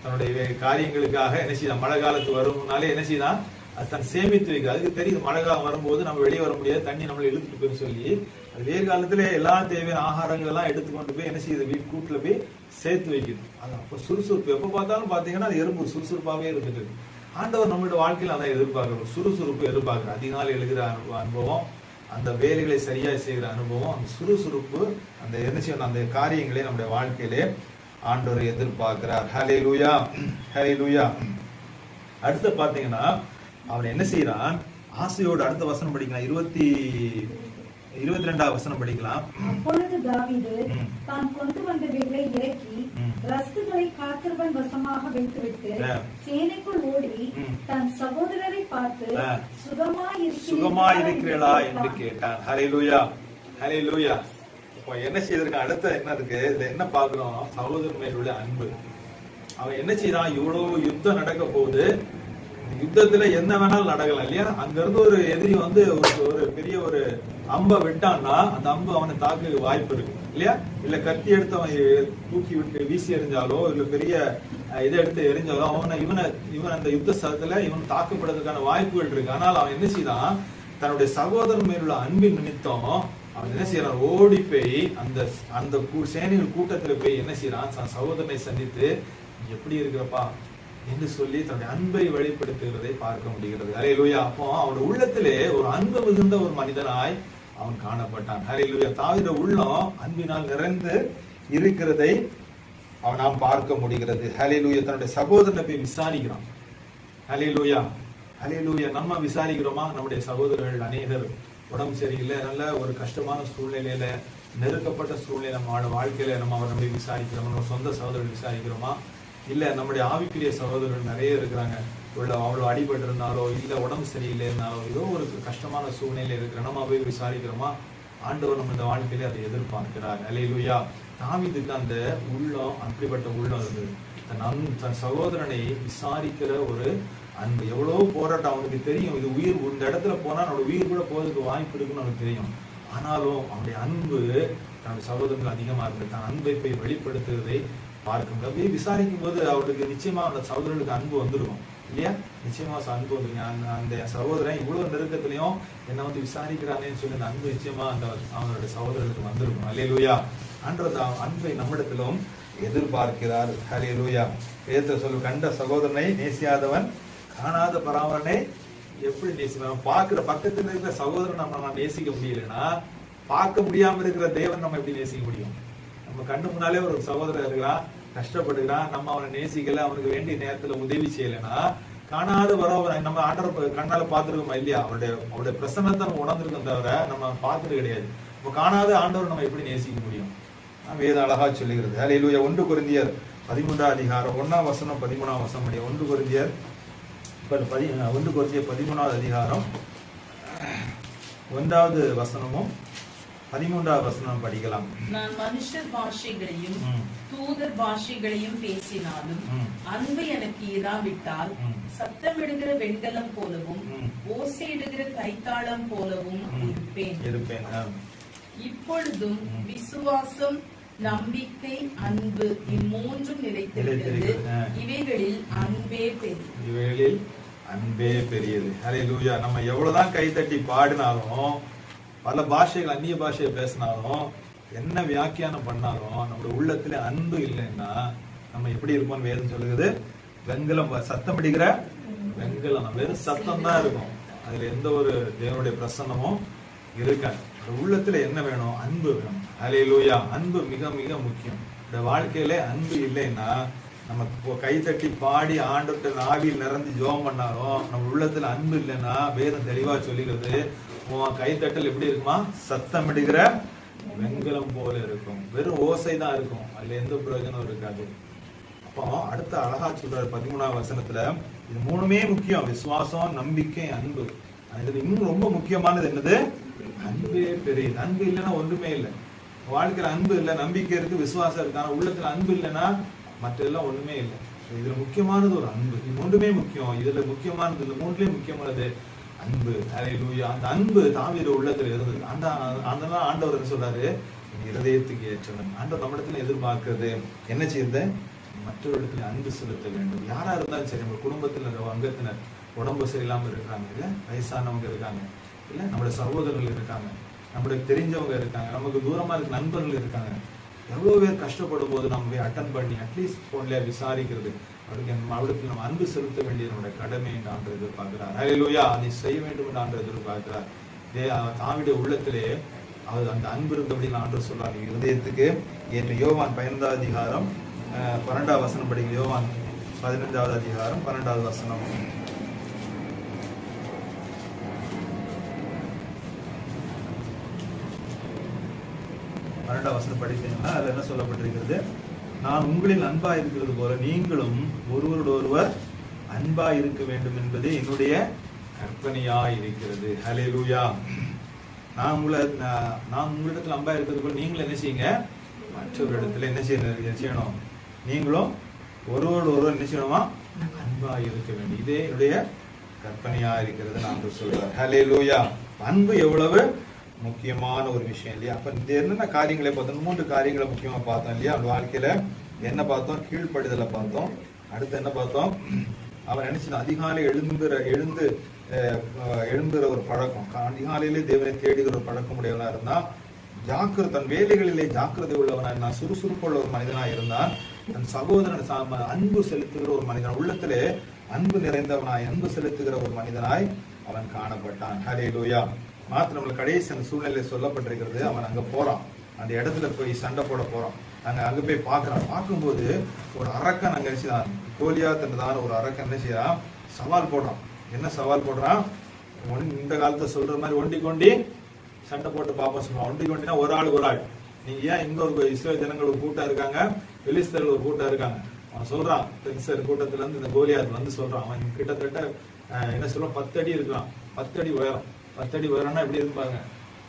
தன்னுடைய காரியங்களுக்காக என்ன செய்யலாம்? மழை காலத்து வரும்னாலே என்ன செய்யலாம்? அது தன் சேமித்து வைக்க. அதுக்கு தெரியுது மழை காலம் வரும்போது நம்ம வெளியே வர முடியாது, தண்ணி நம்மளை இழுத்துட்டு போய் சொல்லி அது வேறு காலத்துல எல்லா தேவையான ஆகாரங்கள் எல்லாம் எடுத்துக்கொண்டு போய் என்ன செய்யுது? வீட்டு கூட்டுல போய் சேர்த்து வைக்குது. அது அப்ப சுறுசுறுப்பு எப்ப பார்த்தாலும் பாத்தீங்கன்னா அது எறும்பு சுறுசுறுப்பாவே இருக்குது. ஆண்டவர் நம்மளோட வாழ்க்கையில அதான் எதிர்பார்க்கிறோம், சுறுசுறுப்பு எதிர்பார்க்கிறோம். அதிகாலை எழுகிற அனுபவம், அந்த வேலைகளை சரியா செய்கிற அனுபவம், அந்த சுறுசுறுப்பு, அந்த என்ன செய்யணும்? அந்த காரியங்களை நம்முடைய வாழ்க்கையிலே ஆண்டவர் எதிர்பார்க்கிறார். ஹல்லேலூயா, ஹல்லேலூயா. அடுத்து பாத்தீங்கன்னா அவன் என்ன செய்யறான்? ஆசையோடு. அடுத்த வசனம் படிக்கலாம். 22வது வசனம் படிக்கலாம். அப்பொழுது தாவீது தான் கொண்டு வந்தவைகளை இறக்கி ரஸ்துகளை காக்கிறவன் வசமாக வைத்துவிட்டு சேனைக்குள் ஓடி தன் சகோதரரை பார்த்து சுகமாயிருக்கிறீர்களா என்று கேட்டான். ஹல்லேலூயா, ஹல்லேலூயா. இப்போ என்ன செய்திருக்கான்? அடுத்த என்ன இருக்கு? இதுல என்ன பாக்குறோம்? சகோதரன் மேல் உள்ள அன்பு. அவன் என்ன செய்யறான்? இவ்வளவு யுத்தம் நடக்க போகுது, யுத்தத்துல என்ன வேணாலும் நடக்கலாம் இல்லையா? அங்க இருந்து ஒரு எதிரி வந்து ஒரு பெரிய ஒரு அம்பை விட்டான்னா அந்த அம்பு அவனை தாக்க வாய்ப்பு இருக்கு இல்லையா? இல்ல கத்தி எடுத்து அவன் தூக்கி விட்டு வீசி எறிஞ்சாலோ இல்ல பெரிய இதை எடுத்து எரிஞ்சாலோ இவன் அந்த யுத்த ஸ்தலத்துல இவன் தாக்கப்படுறதுக்கான வாய்ப்புகள் இருக்கு. ஆனால் அவன் என்ன செய்தான்? தன்னுடைய சகோதரன் மேலுள்ள அன்பின் நிமித்தம் அவன் என்ன செய்யறான்? ஓடி போய் அந்த சேனைகள் கூட்டத்துல போய் என்ன செய்யறான்? தன் சகோதரனை சந்தித்து எப்படி இருக்கிறப்பா என்று சொல்லி தன்னுடைய அன்பை வெளிப்படுத்துகிறதை பார்க்க முடிகிறது. ஹல்லேலூயா. அப்போ அவனுடைய உள்ளத்திலே ஒரு அன்பு மிகுந்த ஒரு மனிதனாய் அவன் காணப்பட்டான். ஹல்லேலூயா. தாவீது உள்ளம் அன்பினால் நிறைந்து இருக்கிறதை அவன் நாம் பார்க்க முடிகிறது. ஹல்லேலூயா. தன்னுடைய சகோதரனை போய் விசாரிக்கிறான். ஹல்லேலூயா, ஹல்லேலூயா. நம்ம விசாரிக்கிறோமா? நம்முடைய சகோதரர்கள் அநேகர் உடம்பு சரியில்லை, நல்ல ஒரு கஷ்டமான சூழ்நிலையில, நெருக்கப்பட்ட சூழ்நிலை நம்ம வாழ்க்கையில நம்ம அவரை நம்பி விசாரிக்கிறோம். நம்ம சொந்த சகோதரர்கள் விசாரிக்கிறோமா? இல்ல நம்முடைய ஆவிக்குரிய சகோதரர்கள் நிறைய இருக்கிறாங்க, அவ்வளவு அடிபட்டு இருந்தாலோ இல்ல உடம்பு சரியில்லை இருந்தாலோ ஏதோ ஒரு கஷ்டமான சூழ்நிலை இருக்கிற நம்ம போய் விசாரிக்கிறோமா? ஆண்டவர் நம்ம இந்த வாழ்க்கையில அதை எதிர்பார்க்கிறார். அல்லேலூயா. தாவீதுக்கு அந்த உள்ளம், அப்படிப்பட்ட உள்ளம் இருந்தது. தன் சகோதரனை விசாரிக்கிற ஒரு அன்பு. எவ்வளவு போராட்டம் அவனுக்கு தெரியும், இது உயிர் இந்த இடத்துல போனா நம்மளோட உயிர் கூட போறதுக்கு வாய்ப்பு இருக்குன்னு அவனுக்கு தெரியும். ஆனாலும் அவனுடைய அன்பு தன்னுடைய சகோதரர்கள் அதிகமா இருக்கு. தன் அன்பை போய் வெளிப்படுத்துவதை பார்க்க முடியும். விசாரிக்கும் போது அவருக்கு நிச்சயமா அந்த சகோதரர்களுக்கு அன்பு வந்துருக்கும் இல்லையா? நிச்சயமா அன்பு வந்துருங்க. அந்த சகோதரன் இவ்வளவு நெருக்கத்திலையும் என்ன வந்து விசாரிக்கிறானேன்னு சொல்லி அந்த அன்பு நிச்சயமா அந்த அவனுடைய சகோதரர்களுக்கு வந்துருக்கும். அல்லேலூயா. ஆண்டவர் அன்பை நம்மிடத்திலும் எதிர்பார்க்கிறார். ஹல்லேலூயா. வேதத்தில் சொல்லு, கண்ட சகோதரனை நேசியாதவன் காணாத பராமரனை எப்படி நேசிப்பான்? பார்க்கிற பக்கத்துல இருக்கிற சகோதரன் நம்ம நேசிக்க முடியலன்னா பார்க்க முடியாம இருக்கிற தேவன் நம்ம எப்படி நேசிக்க முடியும்? நம்ம கண்ணு முன்னாலே ஒரு சகோதரர் இருக்கிறான், கஷ்டப்படுகிறான், நம்ம அவனை நேசிக்கல, அவனுக்கு வேண்டிய நேரத்துல உதவி செய்யலைன்னா காணாத வரவரை நம்ம ஆண்டவர் கண்ணால பார்த்துருக்கோமா இல்லையா? அவருடைய பிரசன்னத்தை நம்ம உணர்ந்திருக்கோம் தவிர நம்ம பார்த்துட்டு கிடையாது. இப்போ காணாத ஆண்டவர் நம்ம எப்படி நேசிக்க முடியும்? வேதம் அழகா சொல்லுகிறது. ஹல்லேலூயா. 1 கொரிந்தியர் 13வது அதிகாரம் 1ஆம் வசனம் 13ஆம் வசனம் முடியும். 1 கொரிந்தியர் 13வது அதிகாரம் 1வது வசனமும் 13வது வசனம் படிக்கலாம். நான் மனுஷர் பாஷைகளையும் தூதர் பாஷைகளையும் பேசினாலும் அன்பு எனக்கு இராவிட்டால் சத்தமிடுகிற வெண்கலம் போலவும் ஓசையிடுகிற கைத்தாளம் போலவும் இருப்பேன். இப்பொழுதும் விசுவாசம், நம்பிக்கை, அன்பு இம்மூன்றும் நிலைத்திருக்கிறது. இவைகளில் அன்பே பெரியது. இவைகளில் அன்பே பெரியது. ஹல்லேலூயா. நம்ம எவ்வளவுதான் கைதட்டி பாடினாலும், பல பாஷைகள் அந்நிய பாஷையை பேசினாலும், என்ன வியாக்கியானம் பண்ணாலும், நம்முடைய உள்ளத்துல அன்பு இல்லைன்னா நம்ம எப்படி இருப்போம்? வேதம் சொல்லுகிறது, வெண்கலம் சத்தம் அடிக்கிற வெண்கலம், வெறும் சத்தம் தான் இருக்கும். அதுல எந்த ஒரு தேவனுடைய பிரசன்னமும் இருக்காது. உள்ளத்துல என்ன வேணும்? அன்பு வேணும். ஹல்லேலூயா. அன்பு மிக மிக முக்கியம். இந்த வாழ்க்கையில அன்பு இல்லைன்னா நம்ம கைதட்டி பாடி ஆண்டவர்கிட்ட நாவில் நிறந்து ஜெபம் பண்ணாலும், நம்ம உள்ளத்துல அன்பு இல்லைன்னா வேதம் தெளிவா சொல்லிக்கிறது, உன் கைத்தட்டல் எப்படி இருக்குமா? சத்தம் இடுகிற வெண்கலம் போல இருக்கும். வெறும் ஓசை தான் இருக்கும், அதுல எந்த பிரயோஜனம் இருக்காது. அப்போ அடுத்த அழகா சொல்றாரு 13ஆம் வசனத்துல, இது மூணுமே முக்கியம். விசுவாசம், நம்பிக்கை, அன்பு. இது இன்னும் ரொம்ப முக்கியமானது என்னது? அன்பே பெரியது. அன்பு இல்லைன்னா ஒன்றுமே இல்லை. வாழ்க்கையில அன்பு இல்லை, நம்பிக்கை இருக்கு, விசுவாசம் இருக்கு, ஆனா உள்ளத்துல அன்பு இல்லைன்னா மற்றெல்லாம் ஒண்ணுமே இல்லை. இதுல முக்கியமானது ஒரு அன்பு. இது மூன்றுமே முக்கியம். இதுல முக்கியமானது, இந்த மூன்றுலயே முக்கியமானது அன்பு. ஹல்லேலூயா. அந்த அன்பு தாவீது உள்ளத்துல இருந்தது. அந்த ஆண்டவர் என்ன சொல்றாரு? இருதயத்துக்கு ஏற்றவன். ஆண்டவர் நம்மிடத்துல எதிர்பார்க்கிறது என்ன செய்யுது? மற்றவர்களுக்கு அன்பு செலுத்த வேண்டும். யாரா இருந்தாலும் சரி, நம்ம குடும்பத்துல அங்கத்தினர் உடம்பு சரியில்லாம இருக்காங்க, இல்ல வயசானவங்க இருக்காங்க, இல்ல நம்முடைய சகோதரர்கள் இருக்காங்க, நம்மளுக்கு தெரிஞ்சவங்க இருக்காங்க, நமக்கு தூரமா இருக்க நண்பர்கள் இருக்காங்க. எவ்வளவு பேர் கஷ்டப்படும் போது நம்ம போய் அட்டன் பண்ணி அட்லீஸ்ட் போன்ல விசாரிக்கிறது, அவளுக்கு நம்ம அன்பு செலுத்த வேண்டிய நம்முடைய கடமை என்று ஆண்டவர் எதிர்பார்க்கிறார். ஹல்லேலூயா. அதை செய்ய வேண்டும் என்று ஆண்டவர் எதிர்பார்க்கிறார். தாவீதுடைய உள்ளத்திலே அது அந்த அன்பு இருந்தபடி ஆண்டவர் சொல்றாரு, இருதயத்துக்கு ஏற்ற. யோவான் 15ஆம் அதிகாரம் 12ஆம் வசனம் படிக்க. யோவான் 15ஆவது அதிகாரம் 12ஆவது வசனம். படித்தீங்கன்னா அதுல என்ன சொல்லப்பட்டிருக்கிறது? நான் உங்களில் அன்பா இருக்கிறது போல நீங்களும் ஒருவரோடொருவர் அன்பா இருக்க வேண்டும் என்பதே என்னுடைய கற்பனையா இருக்கிறது. ஹல்லேலூயா. நான் உங்களிடத்துல அன்பா இருக்கிறது போல நீங்களும் என்ன செய்யுங்க? மற்றவரிடத்துல என்ன செய்யணும்? நீங்களும் ஒருவரோடு என்ன செய்யணுமா? அன்பா இருக்க வேண்டும். இதே என்னுடைய கற்பனையா இருக்கிறது நான் சொல்றார். ஹல்லேலூயா. அன்பு எவ்வளவு முக்கியமான ஒரு விஷயம் இல்லையா? அப்ப இந்த என்னென்ன காரியங்களை பார்த்தோம்? 3 காரியங்களை முக்கியமா பார்த்தோம் இல்லையா? அவன் வாழ்க்கையில என்ன பார்த்தோம்? கீழ்ப்படுதலை பார்த்தோம். அடுத்து என்ன பார்த்தோம்? அவன் நினைச்சு அதிகாலை எழும்புகிற ஒரு பழக்கம், அதிகாலையிலே தேவனை தேடுகிற ஒரு பழக்கம் உடையவனா இருந்தா, தன் வேலைகளிலே ஜாக்கிரதை உள்ளவனா இருந்தான், சுறுசுறுப்புள்ள ஒரு மனிதனா இருந்தான், தன் சகோதரன் அன்பு செலுத்துகிற ஒரு மனிதன், உள்ளத்திலே அன்பு நிறைந்தவனாய் அன்பு செலுத்துகிற ஒரு மனிதனாய் அவன் காணப்பட்டான். ஹல்லேலூயா. மாத்திரம் கடைசி அந்த சூழ்நிலை சொல்லப்பட்டிருக்கிறது, அவன் அங்க போறான், அந்த இடத்துல போய் சண்டை போட போறான். அங்க போய் பார்க்கறான். பார்க்கும்போது ஒரு அரக்கன் அங்க நினைச்சுதான், கோலியாத் என்றதான ஒரு அரக்கன் என்ன செய்யறான்? சவால் போடுறான். என்ன சவால் போடுறான்? இந்த காலத்தை சொல்ற மாதிரி ஒண்டி கொண்டி சண்டை போட்டு பாப்போம் சொல்லுவான். ஒண்டி கொண்டினா ஒரு ஆள். நீங்க ஏன் இங்க ஒரு இஸ்ரேல் ஜனங்கள் ஒரு கூட்டம் இருக்காங்க, பெலிஸ்தர்கள் ஒரு கூட்டம் இருக்காங்க. அவன் சொல்றான், பெலிஸ்தர் கூட்டத்துல இருந்து இந்த கோலியாத் வந்து சொல்றான், அவன் கிட்டத்தட்ட என்ன சொல்றான்? 10 அடி இருக்கான், 10 அடி உயரம். 10 அடி உயரம்னா எப்படி இருப்பாங்க?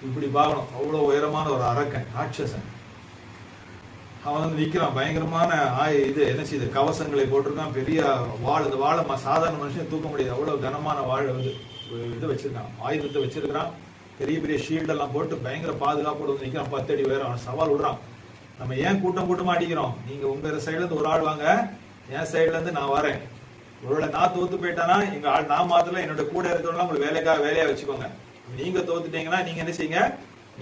இப்படி பார்க்கணும். அவ்வளவு உயரமான ஒரு அரக்கன், ராட்சசன். அவன் வந்து நிக்கிறான். பயங்கரமான இது என்ன செய்யுது? கவசங்களை போட்டிருக்கான், பெரிய வாள். இந்த வாழை சாதாரண மனுஷன் தூக்க முடியாது, அவ்வளவு கனமான வாழை வந்து இதை வச்சிருக்கான், ஆயுதத்தை வச்சிருக்கிறான். பெரிய பெரிய ஷீல்ட் எல்லாம் போட்டு பயங்கர பாதுகாப்போடு வந்து நிக்கிறான். 10 அடி உயரம். அவன் சவால் விடுறான், நம்ம ஏன் கூட்டமா அடிக்கிறோம்? நீங்க உங்க சைட்ல இருந்து ஒரு ஆள் வாங்க, என் சைட்ல இருந்து நான் வரேன். ஒருவேளை நான் தோத்து போயிட்டானா எங்க ஆள் நான் மாத்திரம் என்னோட கூட இருக்கிறவங்க உங்களுக்கு வேலையா வச்சுக்கோங்க. நீங்க தோத்துட்டீங்கன்னா நீங்க என்ன செய்யுங்க?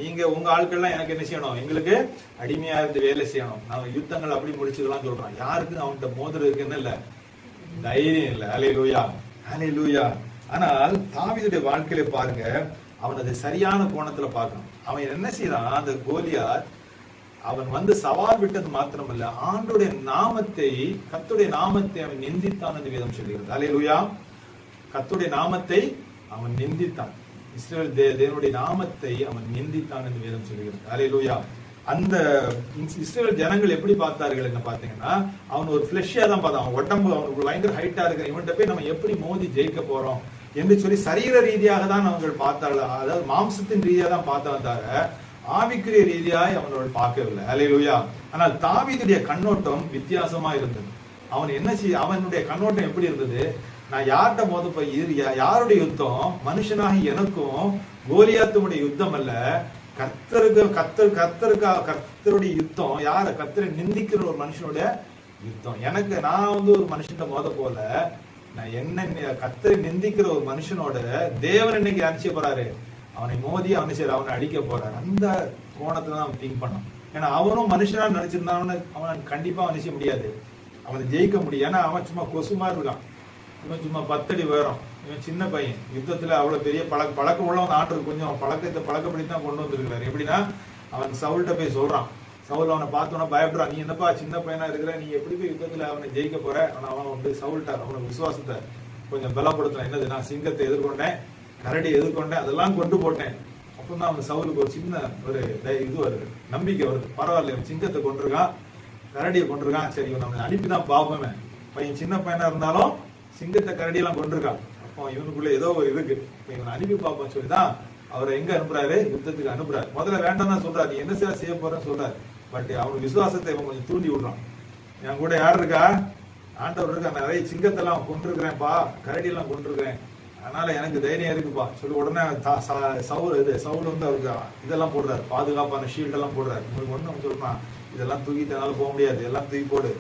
நீங்க உங்க ஆட்கள்லாம் எனக்கு என்ன செய்யணும்? எங்களுக்கு அடிமையா இருந்து வேலை செய்யணும். நாங்க யுத்தங்கள் அப்படி முடிச்சுக்கலாம் சொல்றான். யாருக்கு அவன்கிட்ட மோதிரம் இருக்குன்னு இல்ல, தைரியம் இல்ல. ஹல்லேலூயா, ஹல்லேலூயா. ஆனால் தாவீதுடைய வாழ்க்கையில பாருங்க, அவன் அதை சரியான கோணத்துல பார்க்கணும். அவன் என்ன செய்யறான்? அந்த கோலியாத் அவன் வந்து சவால் விட்டது மாத்திரமல்ல, ஆண்டுடைய நாமத்தை, கர்த்தருடைய நாமத்தை அவன் நிந்தித்தான் என்று வேதம் சொல்கிறது. ஹல்லேலூயா. கர்த்தருடைய நாமத்தை அவன் நிந்தித்தான். இஸ்ரவேல் தேவனுடைய நாமத்தை அவன் நிந்தித்தான் என்று வேதம் சொல்கிறது. ஹல்லேலூயா. அந்த இஸ்ரவேல் ஜனங்கள் எப்படி பார்த்தார்கள் என்ன பாத்தீங்கன்னா, அவன் ஒரு ஃபிளஷியா தான் பார்த்தான். அவன் உடம்பு அவனுக்கு பயங்கர ஹைட்டா இருக்கிற இவன்கிட்ட போய் நம்ம எப்படி மோதி ஜெயிக்க போறோம் என்று சொல்லி சரீர ரீதியாக தான் அவங்கள் பார்த்தார்கள். அதாவது மாம்சத்தின் ரீதியாக தான் பார்த்தான் தவிர ஆவிக்குரிய ரீதியாய் அவனோட பார்க்கவில்லை. ஹல்லேலூயா. ஆனால் தாவீதுடைய கண்ணோட்டம் வித்தியாசமா இருந்தது. அவன் என்ன செய்ய, அவனுடைய கண்ணோட்டம் எப்படி இருந்தது? நான் யார்கிட்ட மோத போய் யாருடைய யுத்தம்? மனுஷனாகி எனக்கும் கோலியாத்துடைய யுத்தம் அல்ல, கர்த்தருடைய யுத்தம் யார? கர்த்தரை நிந்திக்கிற ஒரு மனுஷனுடைய யுத்தம். நான் ஒரு மனுஷன் மோத போல நான் கர்த்தரை நிந்திக்கிற ஒரு மனுஷனோட தேவன் இன்னைக்கு அனுப்பிச்ச போறாரு. அவனை மோதி அவனை அடிக்க போறாரு. அந்த கோணத்துல தான் அவன் திங்க் பண்ணான். ஏன்னா அவனும் மனுஷனா நினைச்சிருந்தான்னு அவன் கண்டிப்பா நினைச்ச முடியாது, அவனை ஜெயிக்க முடியும். ஏன்னா அவன் சும்மா கொசுமா இருக்கான், இவன் சும்மா 10 அடி உயரம், இவன் சின்ன பையன். யுத்தத்துல அவ்வளவு பெரிய பழக்கம் உள்ளவன் ஆண்டு கொஞ்சம் பழக்கப்படுத்தான் கொண்டு வந்திருக்கிறாரு. எப்படின்னா அவன் சவுல்கிட்ட போய் சொல்றான். சவுல் அவனை பார்த்தோன்னா பயப்படுறான். நீ என்னப்பா சின்ன பையனா இருக்கிற, நீ எப்படி போய் யுத்தத்துல அவனை ஜெயிக்க போற? அவன் வந்து சவுல்ட்டார் அவனுக்கு விசுவாசத்தை கொஞ்சம் பலப்படுத்துறான். என்னது, நான் சிங்கத்தை எதிர்கொண்டேன், கரடி எதிர்கொண்டேன், அதெல்லாம் கொண்டு போட்டேன். அப்பதான் அவன் சவுலுக்கு ஒரு சின்ன ஒரு இது வருது, நம்பிக்கை வருது. பரவாயில்ல, சிங்கத்தை கொண்டிருக்கான், கரடியை கொண்டிருக்கான், சரி இவன் நம்ம அனுப்பிதான் பாப்போமே. பையன் சின்ன பையனா இருந்தாலும் சிங்கத்தை கரடியெல்லாம் கொண்டிருக்கான். அப்போ இவனுக்குள்ள ஏதோ ஒரு இருக்கு, இவனை அனுப்பி பார்ப்போம் சொல்லிதான் அவரை எங்க அனுப்புறாரு? யுத்தத்துக்கு அனுப்புறாரு. முதல்ல வேண்டாம் தான் சொல்றாரு, நீ என்ன செய்ய போறன்னு சொல்றாரு. பட் அவனுக்கு விசுவாசத்தை இவன் கொஞ்சம் தூண்டி விடுறான். என் கூட யார் இருக்கா? ஆண்டவர் இருக்கா, நிறைய சிங்கத்தெல்லாம் கொண்டிருக்கிறேன்ப்பா, கரடியெல்லாம் கொண்டிருக்கிறேன், அதனால எனக்கு தைரியம் இருக்குப்பா சொல்லி உடனே சவுல் வந்து அவருக்கு இதெல்லாம் போடுறாரு, பாதுகாப்பான ஷீல்ட் எல்லாம் போடுறாரு. உங்களுக்கு ஒண்ணு சொல்றான், இதெல்லாம் தூக்கிட்டனால போக முடியாது, எல்லாம் தூக்கி போடு.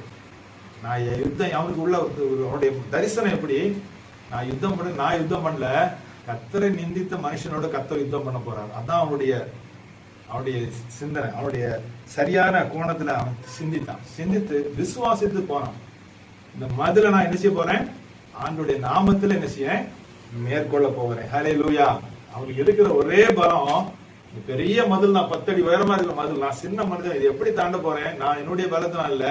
நான் யுத்தம் அவனுக்கு உள்ள அவனுடைய தரிசனம் எப்படி? நான் யுத்தம் பண்ணல, கர்த்தரை நிந்தித்த மனுஷனோட கர்த்தர் யுத்தம் பண்ண போறாரு. அதான் அவனுடைய சிந்தனை, அவனுடைய சரியான கோணத்துல அவன் சிந்தித்து விசுவாசித்து போனான். இந்த மதுல நான் என்ன செய்ய போறேன்? ஆண்டுடைய நாமத்துல என்ன செய்ய மேற்கொள்ள போகிறேன். ஹல்லேலூயா. அவனுக்கு இருக்கிற ஒரே பலம், பெரிய மதில், நான் 10 அடி உயரமா இருக்கிற மதில், நான் சின்ன மனிதன், இது எப்படி தாண்ட போறேன்? நான் என்னுடைய பலத்தினால இல்ல,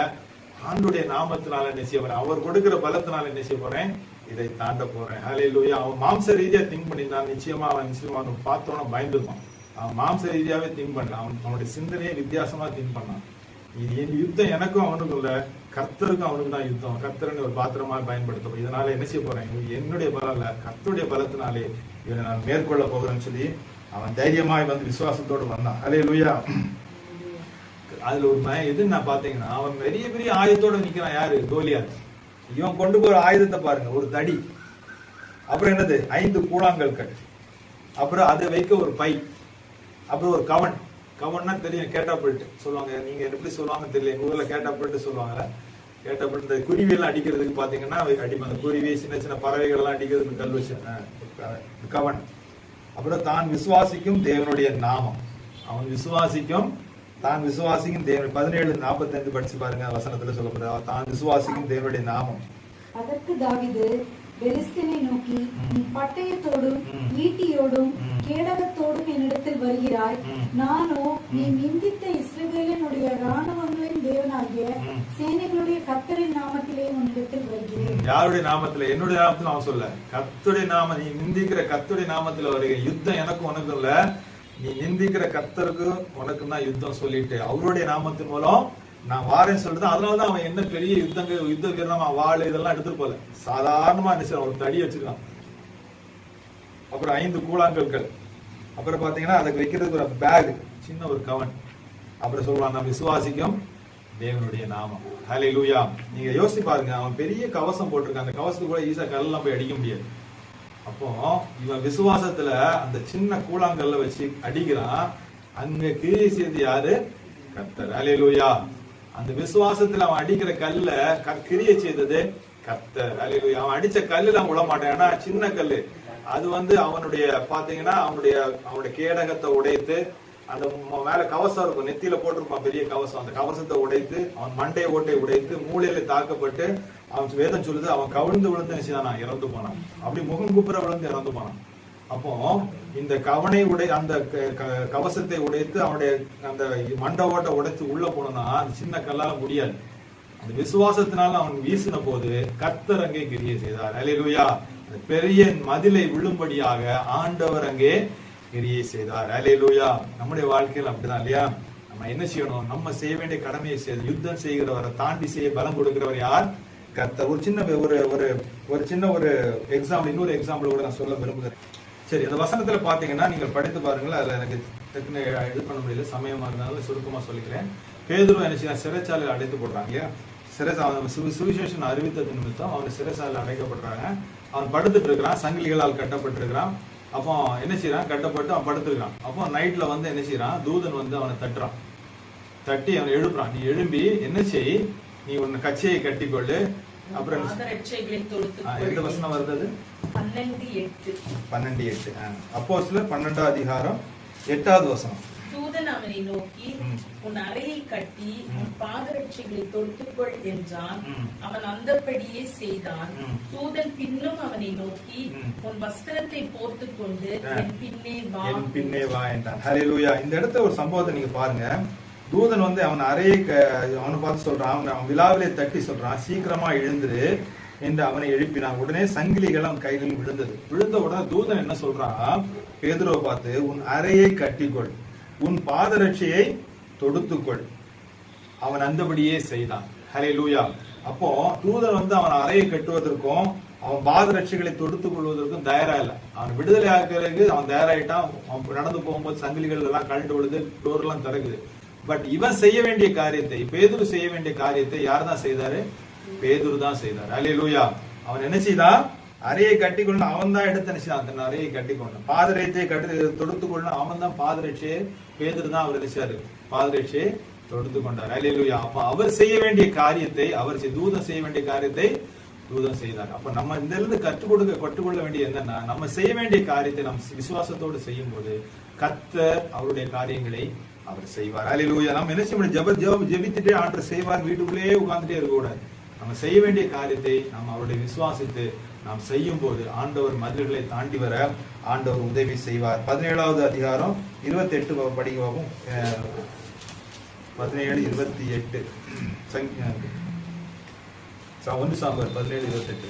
ஆண்டுடைய நாமத்தினால என்ன செய்ய போறேன்? அவர் கொடுக்கிற பலத்தினால என்ன செய்ய போறேன்? இதை தாண்ட போறேன். ஹல்லேலூயா. அவன் மாம்ச ரீதியா திங்க் பண்ணிருந்தான். நிச்சயமா அவன் பார்த்தோன்னா பயந்துருவான். அவன் மாம்ச ரீதியாவே திங்க் பண்ணல, அவனுடைய சிந்தனையை வித்தியாசமா திங்க் பண்ணான். இது யுத்தம் எனக்கும் அவனுக்கும் இல்ல, கர்த்தருக்கும் அவனுக்கு தான் யுத்தம். கர்த்தரனை ஒரு பாத்திரமா பயன்படுத்தும். இதனால என்ன செய்ய போறேன்? என்னுடைய பலம் இல்ல, கர்த்தருடைய பலத்தினாலே இவனை நான் மேற்கொள்ள போகிறேன்னு சொல்லி அவன் தைரியமாய் வந்து விசுவாசத்தோடு வந்தான். ஹல்லேலூயா. அதுல ஒரு எதுன்னு நான் பாத்தீங்கன்னா, அவன் பெரிய பெரிய ஆயுதத்தோட நிக்கிறான். யாரு? கோலியாத். இவன் கொண்டு போற ஆயுதத்தை பாருங்க, ஒரு தடி, அப்புறம் என்னது 5 கூழாங்கற்கள், அப்புறம் அதை வைக்க ஒரு பை, அப்புறம் ஒரு கவன்னா தெரியும், கேட்டாப்பிட்டு சொல்லுவாங்க. நீங்க எப்படி சொல்லுவாங்க தெரியல, எங்க ஊர்ல கேட்டாப்பிட்டு சொல்லுவாங்க. கேட்டாப்பிட்டு இந்த குருவி எல்லாம் அடிக்கிறதுக்கு பாத்தீங்கன்னா அடிப்பாங்க. குருவி, சின்ன சின்ன பறவைகள் எல்லாம் அடிக்கிறதுக்கு கல் வச்சு கவன். அப்புறம் தான் விசுவாசிக்கும் தேவனுடைய நாமம், அவன் விசுவாசிக்கும் தான் விசுவாசிக்கும் தேவன். 17:45 படிச்சு பாருங்க, வசனத்துல சொல்லப்படுது, தான் விசுவாசிக்கும் தேவனுடைய நாமம். அதற்கு தாவீது பெலிஸ்தனை நோக்கி, நீ பட்டயத்தோடும் ஈட்டியோடும் கேடகத்தோடும் என்னிடத்தில் வருகிறாய், நானோ நீ நிந்தித்த இஸ்ரவேலினுடைய ராணுவங்களின் தேவனாகிய சேனைகளுடைய கர்த்தரின் நாமத்திலே உன்னிடத்தில் வருகிறேன். யாருடைய நாமத்துல? என்னுடைய நாமத்துல அவன் சொல்ல, கர்த்தருடைய நாம, நீ நிந்திக்கிற கர்த்தருடைய நாமத்துல வருகிறேன். யுத்தம் எனக்கும் உனக்கும் இல்ல, நீ நிந்திக்கிற கர்த்தருக்கு உனக்கு தான் யுத்தம் சொல்லிட்டு அவருடைய நாமத்தின் மூலம் நான் வாரேன்னு சொல்லிட்டு, அதனாலதான் அவன் என்ன பெரிய யுத்த வீரமா வாள் இதெல்லாம் எடுத்துட்டு போல, சாதாரணமா என்ன ஒரு தடி வச்சிருக்கான். அப்புறம் 5 கூழாங்கற்கள், அப்புறம் பாத்தீங்கன்னா அதுக்கு வைக்கிறதுக்கு ஒரு பேக், சின்ன ஒரு கவன். அப்புறம் சொல்றான், நான் விசுவாசிக்கும் தேவனுடைய நாமம். ஹல்லேலூயா. நீங்க யோசிச்சு பாருங்க, அவன் பெரிய கவசம் போட்டிருக்கான், அந்த கவசத்துக்கு கூட ஈஸியா கல்லெல்லாம் போய் அடிக்க முடியாது. அப்போ இவன் விசுவாசத்துல அந்த சின்ன கூழாங்கல்ல வச்சு அடிக்கிறான். அங்க கிரியை செய்து யாரு? கர்த்தர். ஹல்லேலூயா. அந்த விசுவாசத்துல அவன் அடிக்கிற கல்ல கிரியை செய்தது கர்த்தர். ஹல்லேலூயா. அவன் அடிச்ச கல்லுல அவன் விட மாட்டான், ஏன்னா சின்ன கல்லு. அது வந்து அவனுடைய பாத்தீங்கன்னா அவனுடைய கேடகத்தை உடைத்து, அந்த மேல கவசம் இருக்கும், நெத்தியில போட்டிருப்பான் பெரிய கவசம், அந்த கவசத்தை உடைத்து, அவன் மண்டை ஓட்டை உடைத்து, மூளையில தாக்கப்பட்டு, அவன் வேதம் சொல்லுது அவன் கவிழ்ந்து விழுந்து நினைச்சுதான் இறந்து போனான். அப்படி முகம் குப்புற விழுந்து இறந்து போனான். அப்போ இந்த அந்த கவசத்தை உடைத்து அவனுடைய அந்த மண்டை ஓட்டை உடைத்து உள்ள போனா அந்த சின்ன கல்லால முடியாது. அந்த விசுவாசத்தினால அவன் வீசின போது கர்த்தர் அங்கே கிரியை செய்தார். ஹல்லேலூயா. பெரிய மதிலை விழும்படியாக ஆண்டவர் அங்கே கிரியை செய்தார். ஹல்லேலூயா. நம்முடைய வாழ்க்கையில் அப்படிதான் இல்லையா? நம்ம என்ன செய்யணும்? நம்ம செய்ய வேண்டிய கடமையை செய்து யுத்தம் செய்கிறவரை தாண்டி செய்ய பலம் கொடுக்கிறவர் யார்? கர்த்தர். ஒரு சின்ன ஒரு எக்ஸாம்பிள், இன்னொரு எக்ஸாம்பிள் கூட நான் சொல்ல விரும்புகிறேன். சரி, அந்த வசனத்துல பாத்தீங்கன்னா நீங்க படித்து பாருங்களேன். அதுல எனக்கு இது பண்ண முடியல, சமயமா இருந்தாலும் சுருக்கமா சொல்லிக்கிறேன். பேதுரு என்ன செய்ய சிறைச்சாலையில் அடைத்து போடுறாங்க இல்லையா? சுவிசேஷன் அறிவித்தது நிமித்தம் அவன் சிறைச்சாலையில் அடைக்கப்படுறாங்க. அவன் படுத்துட்டு இருக்கிறான், சங்கிலிகளால் கட்டப்பட்டிருக்கிறான். அப்போ என்ன செய்யறான், கட்டப்பட்டு அவன் படுத்துக்கிறான். அப்போ நைட்ல வந்து என்ன செய்யறான், தூதன் வந்து அவனை தட்டுறான். தட்டி அவனை எழுப்புறான். நீ எழும்பி என்ன செய், நீ உன் கச்சையை கட்டிக்கொள்ளு. அப்புறம் எந்த வசனம் வருது? 12:8. அப்போஸ்தலர் 12ஆம் அதிகாரம் 8வது வசனம். தூதன் அவனை நோக்கி உன் அறையை கட்டி உன் பாதரட்சைகளை தொடுத்துக்கொள் என்றான். அவன் அந்தபடியே செய்தான். தூதன் பின்னும் அவனை நோக்கி உன் வஸ்திரத்தை போர்த்துக் கொண்டு என் பின்னே வா என்றான். ஹல்லேலூயா. இந்த இடத்துல ஒரு சம்பவத்தை நீங்க பாருங்க. தூதன் வந்து அவன் அறையை அவனை பார்த்து சொல்றான், அவன் விழாவிலே தட்டி சொல்றான், சீக்கிரமா எழுந்துரு என்று அவனை எழுப்பினான். உடனே சங்கிலிகள் அவன் கைகளில் விழுந்தது. விழுந்த உடனே தூதன் என்ன சொல்றான், பேதுருவை பார்த்து உன் அறையை கட்டிக்கொள், உன் பாதரட்சையை தொடுத்துக்கொள். அவன் அந்தபடியே செய்தான். ஹல்லேலூயா. அப்போ தூதன் வந்து அவன் அறையை கட்டுவதற்கும் அவன் பாதரட்சைகளை தொடுத்துக் கொள்வதற்கும் தயாரா இல்லை. அவன் விடுதலை ஆகிறதுக்கு அவன் தயாராயிட்டான். அவன் நடந்து போகும்போது சங்கிலிகள் எல்லாம் கழண்டு விழுது, டோர் எல்லாம் திறக்குது. பட் இவன் செய்ய வேண்டிய காரியத்தை, பேதுரு செய்ய வேண்டிய காரியத்தை யார் தான் செய்தாரு? பேதுரு தான் செய்தார். ஹல்லேலூயா. அவன் என்ன செய்தான், அறையை கட்டிக்கொண்டு அவன் தான் எடுத்து நினைச்சான், தன் அறையை கட்டிக்கொண்டான். பாதரட்சையை தொடுத்துக்கொள்ள அவன் தான் பாதரட்சையை, பேதுரு தான் அவர் நினைச்சாரு, பாதரட்சையை தொடுத்து கொண்டார். ஹல்லேலூயா. அப்ப அவர் செய்ய வேண்டிய காரியத்தை தூதன் செய்ய வேண்டிய காரியத்தை தூதன் செய்தார். அப்ப நம்ம இந்த இருந்து கற்றுக்கொள்ள வேண்டிய என்னன்னா, நம்ம செய்ய வேண்டிய காரியத்தை நம்ம விசுவாசத்தோடு செய்யும் போது கர்த்தர் அவருடைய காரியங்களை அவர் செய்வார். ஹல்லேலூயா. நம்ம என்ன செய்ய முடியும், ஜெபித்துட்டே ஆண்டவர் செய்வார், வீட்டுக்குள்ளேயே உட்கார்ந்துட்டே இருக்க கூடாது. நம்ம செய்ய வேண்டிய காரியத்தை நாம் அவருடைய விசுவாசித்து நாம் செய்யும் போது ஆண்டவர் மதில்களை தாண்டி வர ஆண்டவர் உதவி செய்வார். 17வது அதிகாரம் 28 படிக்கவும். 17:28 1 சாமுவேல் 17:28.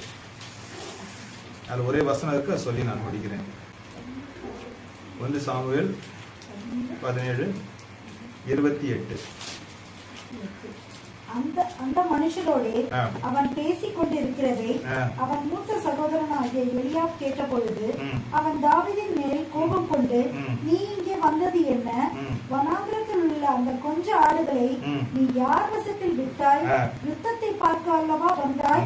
அதுல ஒரே வசனம் இருக்கு, சொல்லி நான் படிக்கிறேன். 1 சாமுவேல் 17:28. அந்த மனுஷரோடு அவன் பேசிக் கொண்டிருக்கிறதை அவன் மூத்த சகோதரனாகிய எலியாப் கேட்ட பொழுது அவன் தாவீதின் மேல் கோபம் கொண்டு, நீ இங்கே வந்தது என்ன? வனாந்திரத்தில் உள்ள அந்த கொஞ்ச ஆடுகளை நீ யார் வசத்தில் விட்டாய்? யுத்தத்தை பார்க்க அல்லவா வந்தாய்?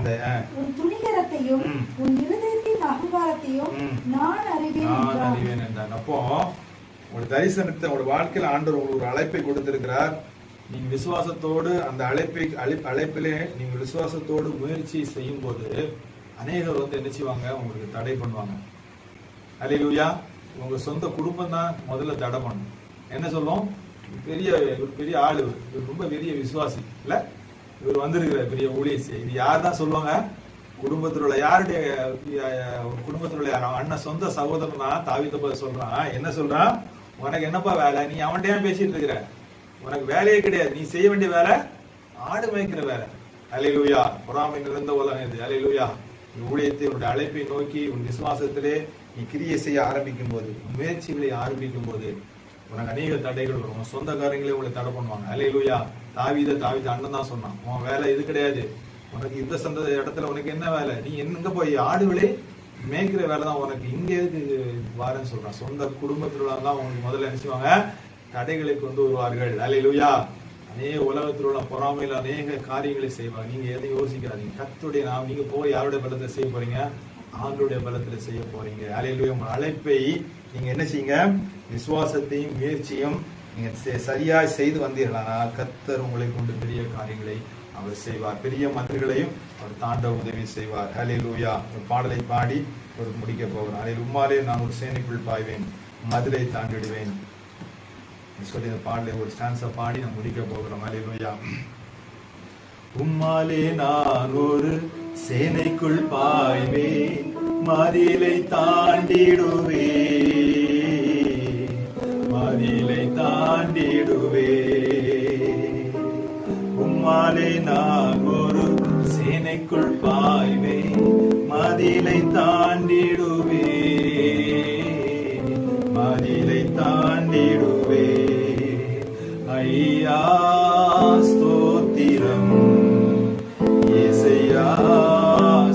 உன் துணிகரத்தையும் உன் இருதயத்தின் அகங்காரத்தையும் நான் அறிவேன் என்றான். அப்போ ஒரு தரிசனத்தை ஒரு வாழ்க்கையில் ஆண்டவர் உங்களுக்கு ஒரு அழைப்பை கொடுத்திருக்கிறார். நீங்க விசுவாசத்தோடு அந்த அழைப்பிலே நீங்க விசுவாசத்தோடு முயற்சி செய்யும் போது அநேகர் வந்து என்ன செய்வாங்க, உங்களுக்கு தடை பண்ணுவாங்க. ஹல்லேலூயா. உங்க சொந்த குடும்பம் தான் முதல்ல தடை பண்ணும். என்ன சொல்லும், பெரிய ஆளு, இவர் ரொம்ப பெரிய விசுவாசி இல்ல, இவர் வந்திருக்கிற பெரிய ஊழியசி, இது யார் தான் சொல்லுவாங்க, குடும்பத்திலுள்ள யாருடைய குடும்பத்திலுள்ள அண்ணன் சொந்த சகோதரன் தான் தாவீதை சொல்றான். என்ன சொல்றான், உனக்கு என்னப்பா வேலை, நீ அவன்கிட்ட பேசிட்டு இருக்கிற, உனக்கு வேலையே கிடையாது, நீ செய்ய வேண்டிய வேலை ஆடு மேய்க்கிற வேலை. ஹல்லேலூயா. பொறாமை நிறைந்த உலகம் இது. ஹல்லேலூயா. ஊழியத்தை உன்னுடைய அழைப்பை நோக்கி உன் விசுவாசத்திலே நீ கிரியை செய்ய ஆரம்பிக்கும் போது, முயற்சிகளை ஆரம்பிக்கும் போது உனக்கு அநேக தடைகள் வரும். உன் சொந்த காரியங்களே உங்களை தடை பண்ணுவாங்க. ஹல்லேலூயா. தாவீது அண்ணன் தான் சொன்னான், உன் வேலை இது கிடையாது, உனக்கு இந்த சொந்த இடத்துல உனக்கு என்ன வேலை, நீ எங்க போய் ஆடுகளே மேய்க்கிற வேலை தான் உனக்கு, இங்க எதுக்கு வாரன்னு சொல்றான். சொந்த குடும்பத்தில் தான் உங்களுக்கு முதல்ல நினைச்சுவாங்க தடைகளை கொண்டு வருவார்கள். ஹல்லேலூயா. அநேக உலகத்தில் உள்ள பொறாமையில் அநேக காரியங்களை செய்வாங்க. நீங்க எதையும் யோசிக்கிறாங்க. கர்த்தருடைய நீங்க போய் யாருடைய பலத்தை செய்ய போறீங்க, ஆண்டவருடைய பலத்துல செய்ய போறீங்க. ஹல்லேலூயா. உங்க அழைப்பை நீங்க என்ன செய்யுங்க, விசுவாசத்தையும் முயற்சியும் நீங்க சரியாய் செய்து வந்தீர்களானால் கர்த்தர் உங்களை கொண்டு பெரிய காரியங்களை அவர் செய்வார். பெரிய மந்திரிகளையும் அவர் தாண்ட உதவி செய்வார். ஹல்லேலூயா. ஒரு பாடலை பாடி ஒரு முடிக்க போகிறோம். அதில் உம்மாலே நான் ஒரு சேனைக்குள் பாய்வேன், மதுரை தாண்டிடுவேன் சொல்லி இந்த பாடலை ஒரு ஸ்டான்ஸா பாடி நான் முடிக்க போகிறோம். ஹல்லேலூயா. உம்மாலே நான் ஒரு சேனைக்குள் பாய்வேன், மதிலை தாண்டிடுவே, மதிலை தாண்டிடுவே. உம்மாலே நான் ஒரு சேனைக்குள் பாய்வேன், மதிலை தாண்டிடுவே, மதிலை தாண்டிடுவே. ஐயா ஸ்தோத்திரம், இயேசையா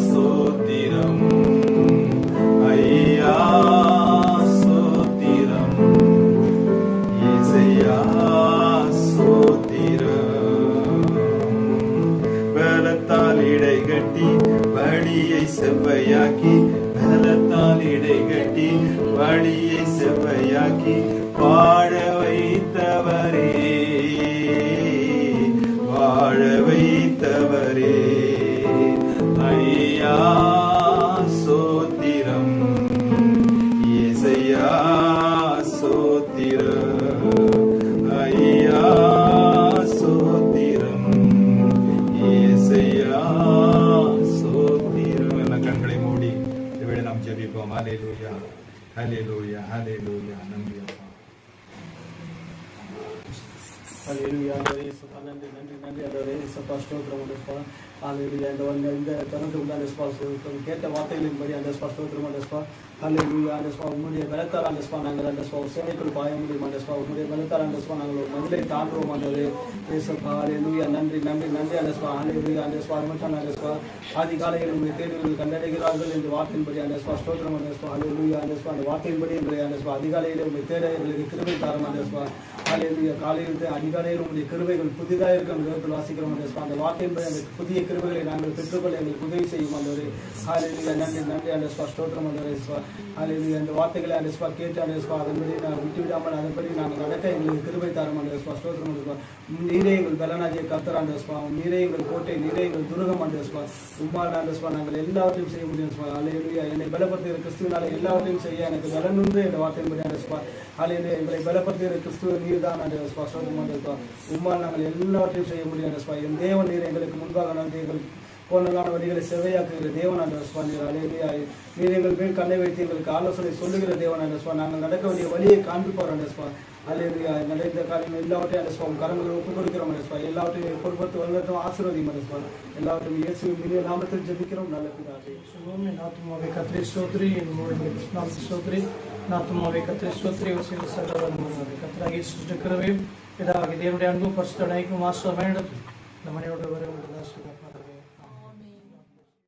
ஸ்தோத்திரம், ஐயா ஸ்தோத்திரம், இயேசையா ஸ்தோத்திரம். பலத்தால் இடை கட்டி வழியை செவ்வையாக்கி, பலத்தால் இடை கட்டி வழியை செவ்வையாக்கி வாழ வைத்தவரே, வாழ வைத்தவரே. ஐயா சோத்திரம், இயேசையா சோத்திரம், ஐயா சோத்திரம், இயேசையா சோத்திரம். எல்லாம் கண்களை மூடி இதை நாம் ஜெபிப்போம். ஹல்லேலூயா, ஹல்லேலூயா, ஹல்லேலூயா. நன்றி அப்பா. ஹல்லேலூயா. நன்றி நன்றி நன்றி ஆண்டவரே. சப்பா ஸ்தோத்திரம் ஆண்டவரே. ஹல்லேலூயா. இந்த தருணத்துக்கு உண்டான ஸ்பாஸ் கேட்ட வார்த்தைகளின்படி அந்த ஸ்தோத்திரம் ஆண்டவரே. ஹல்லேலூயா. ஆண்டவரே உம்முடைய பலத்தால் ஆண்டவரே நாங்கள் ஆண்டவரே சேனைக்குள் பாய முடியும் ஆண்டவரே. உம்முடைய பலத்தால் ஆண்டவரே நாங்கள் ஒரு மதிலை தாண்டுவோம் ஆண்டவரே. இயேசுப்பா ஹல்லேலூயா. நன்றி நன்றி நன்றி ஆண்டவரே. ஹல்லேலூயா. ஆண்டவரே மட்டும் ஆண்டவரே ஆதிகாலையில் உம்முடைய தேடுதல்கள் கண்டடைகிறார்கள் என்று வார்த்தையின்படி ஆண்டவரே ஸ்தோத்திரம் ஆண்டவரே. ஹல்லேலூயா. ஆண்டவரே அந்த வார்த்தையின்படி இன்றைய ஆண்டவரே அதிகாலையில் உம்முடைய தேட எங்களுக்கு கிருபை தாரும் ஆண்டவரே. ஹல்லேலூயா. காலையில் அதிகாலையில் உம்முடைய கிருபைகள் புதிதாக இருக்கும் விதத்தில் வாசிக்கிறோம் ஆண்டவரே. அந்த வார்த்தையின்படி அந்த புதிய கிருபைகளை நாங்கள் பெற்றுக்கொள்ள எங்களுக்கு உதவி செய்யும் ஆண்டவரே. ஹல்லேலூயா. நன்றி நன்றி ஆண்டவரே. ஸ்தோத்திரம் ஆண்டவரே. ஹல்லேலூயா. இந்த வார்த்தைகளை ஆண்டவரே கேட்டு ஆண்டவரே அதன்படி நான் விட்டுவிடாமல் அதன்படி நாங்கள் நடக்க எங்களுக்கு கிருபை தாரும் ஆண்டவரே. ஸ்தோத்திரம் ஆண்டவரே. நீரே எங்கள் பலனாகிய கர்த்தர் ஆண்டவரே. நீரே எங்கள் கோட்டை, நீரே எங்கள் துருகம் ஆண்டவரே. உம்மால் ஆண்டவரே நாங்கள் எல்லாவற்றையும் செய்ய முடியும். ஹல்லேலூயா. என்னை பலப்படுத்துகிற கிறிஸ்துவினால எல்லாவற்றையும் செய்ய எனக்கு பலனுண்டு என்ற வார்த்தையின்படி ஆண்டவரே. ஹல்லேலூயா. எங்களை பலப்படுத்துகிற கிறிஸ்துவ நீர் தான் ஆண்டவரே. ஸ்தோத்திரம் ஆண்டவரே. உம்மால் நாங்கள் எல்லாவற்றையும் செய்ய முடியும் ஆண்டவரே. என் தேவன் நீர் எங்களுக்கு முன்பாக நடந்து எங்கள் கோணலான வழிகளை செவையாக்குகிற தேவன் ஆண்டவரே. நீர் ஹல்லேலூயா. நீர் எங்கள் மேல் கண்ணை வைத்து எங்களுக்கு ஆலோசனை சொல்லுகிற தேவன் ஆண்டவரே. நாங்கள் நடக்க வேண்டிய வழியை காண்பிப்போம் ஆண்டவரே. ஹல்லேலூயா. நடந்த காரியம் எல்லாவற்றையும் ஆண்டவரே கரங்களை ஒப்புக் கொடுக்கிறோம் ஆண்டவரே. எல்லாவற்றையும் பொறுப்பத்து வல்லத்தும் ஆசீர்வதியும் ஆண்டவரே. எல்லாவற்றையும் இயேசுவின் இனிய நாமத்தில் ஜெபிக்கிறோம் நல்ல பிதாவே. சுகமே நாத்துமாவே கர்த்தரை ஸ்தோத்திரி, என் மூலமே நாமத்தை ஸ்தோத்திரி. நாத்துமாவே கர்த்தரை ஸ்தோத்திரி, உசில சகலமுமாவே கர்த்தராகிய இயேசு கிறிஸ்துவின் கிருபையும் பிதாவாகிய தேவனுடைய அன்பும் பரிசுத்த ஐக்கியமும் ஆசீர்வாதமும் இந்த மனையோடு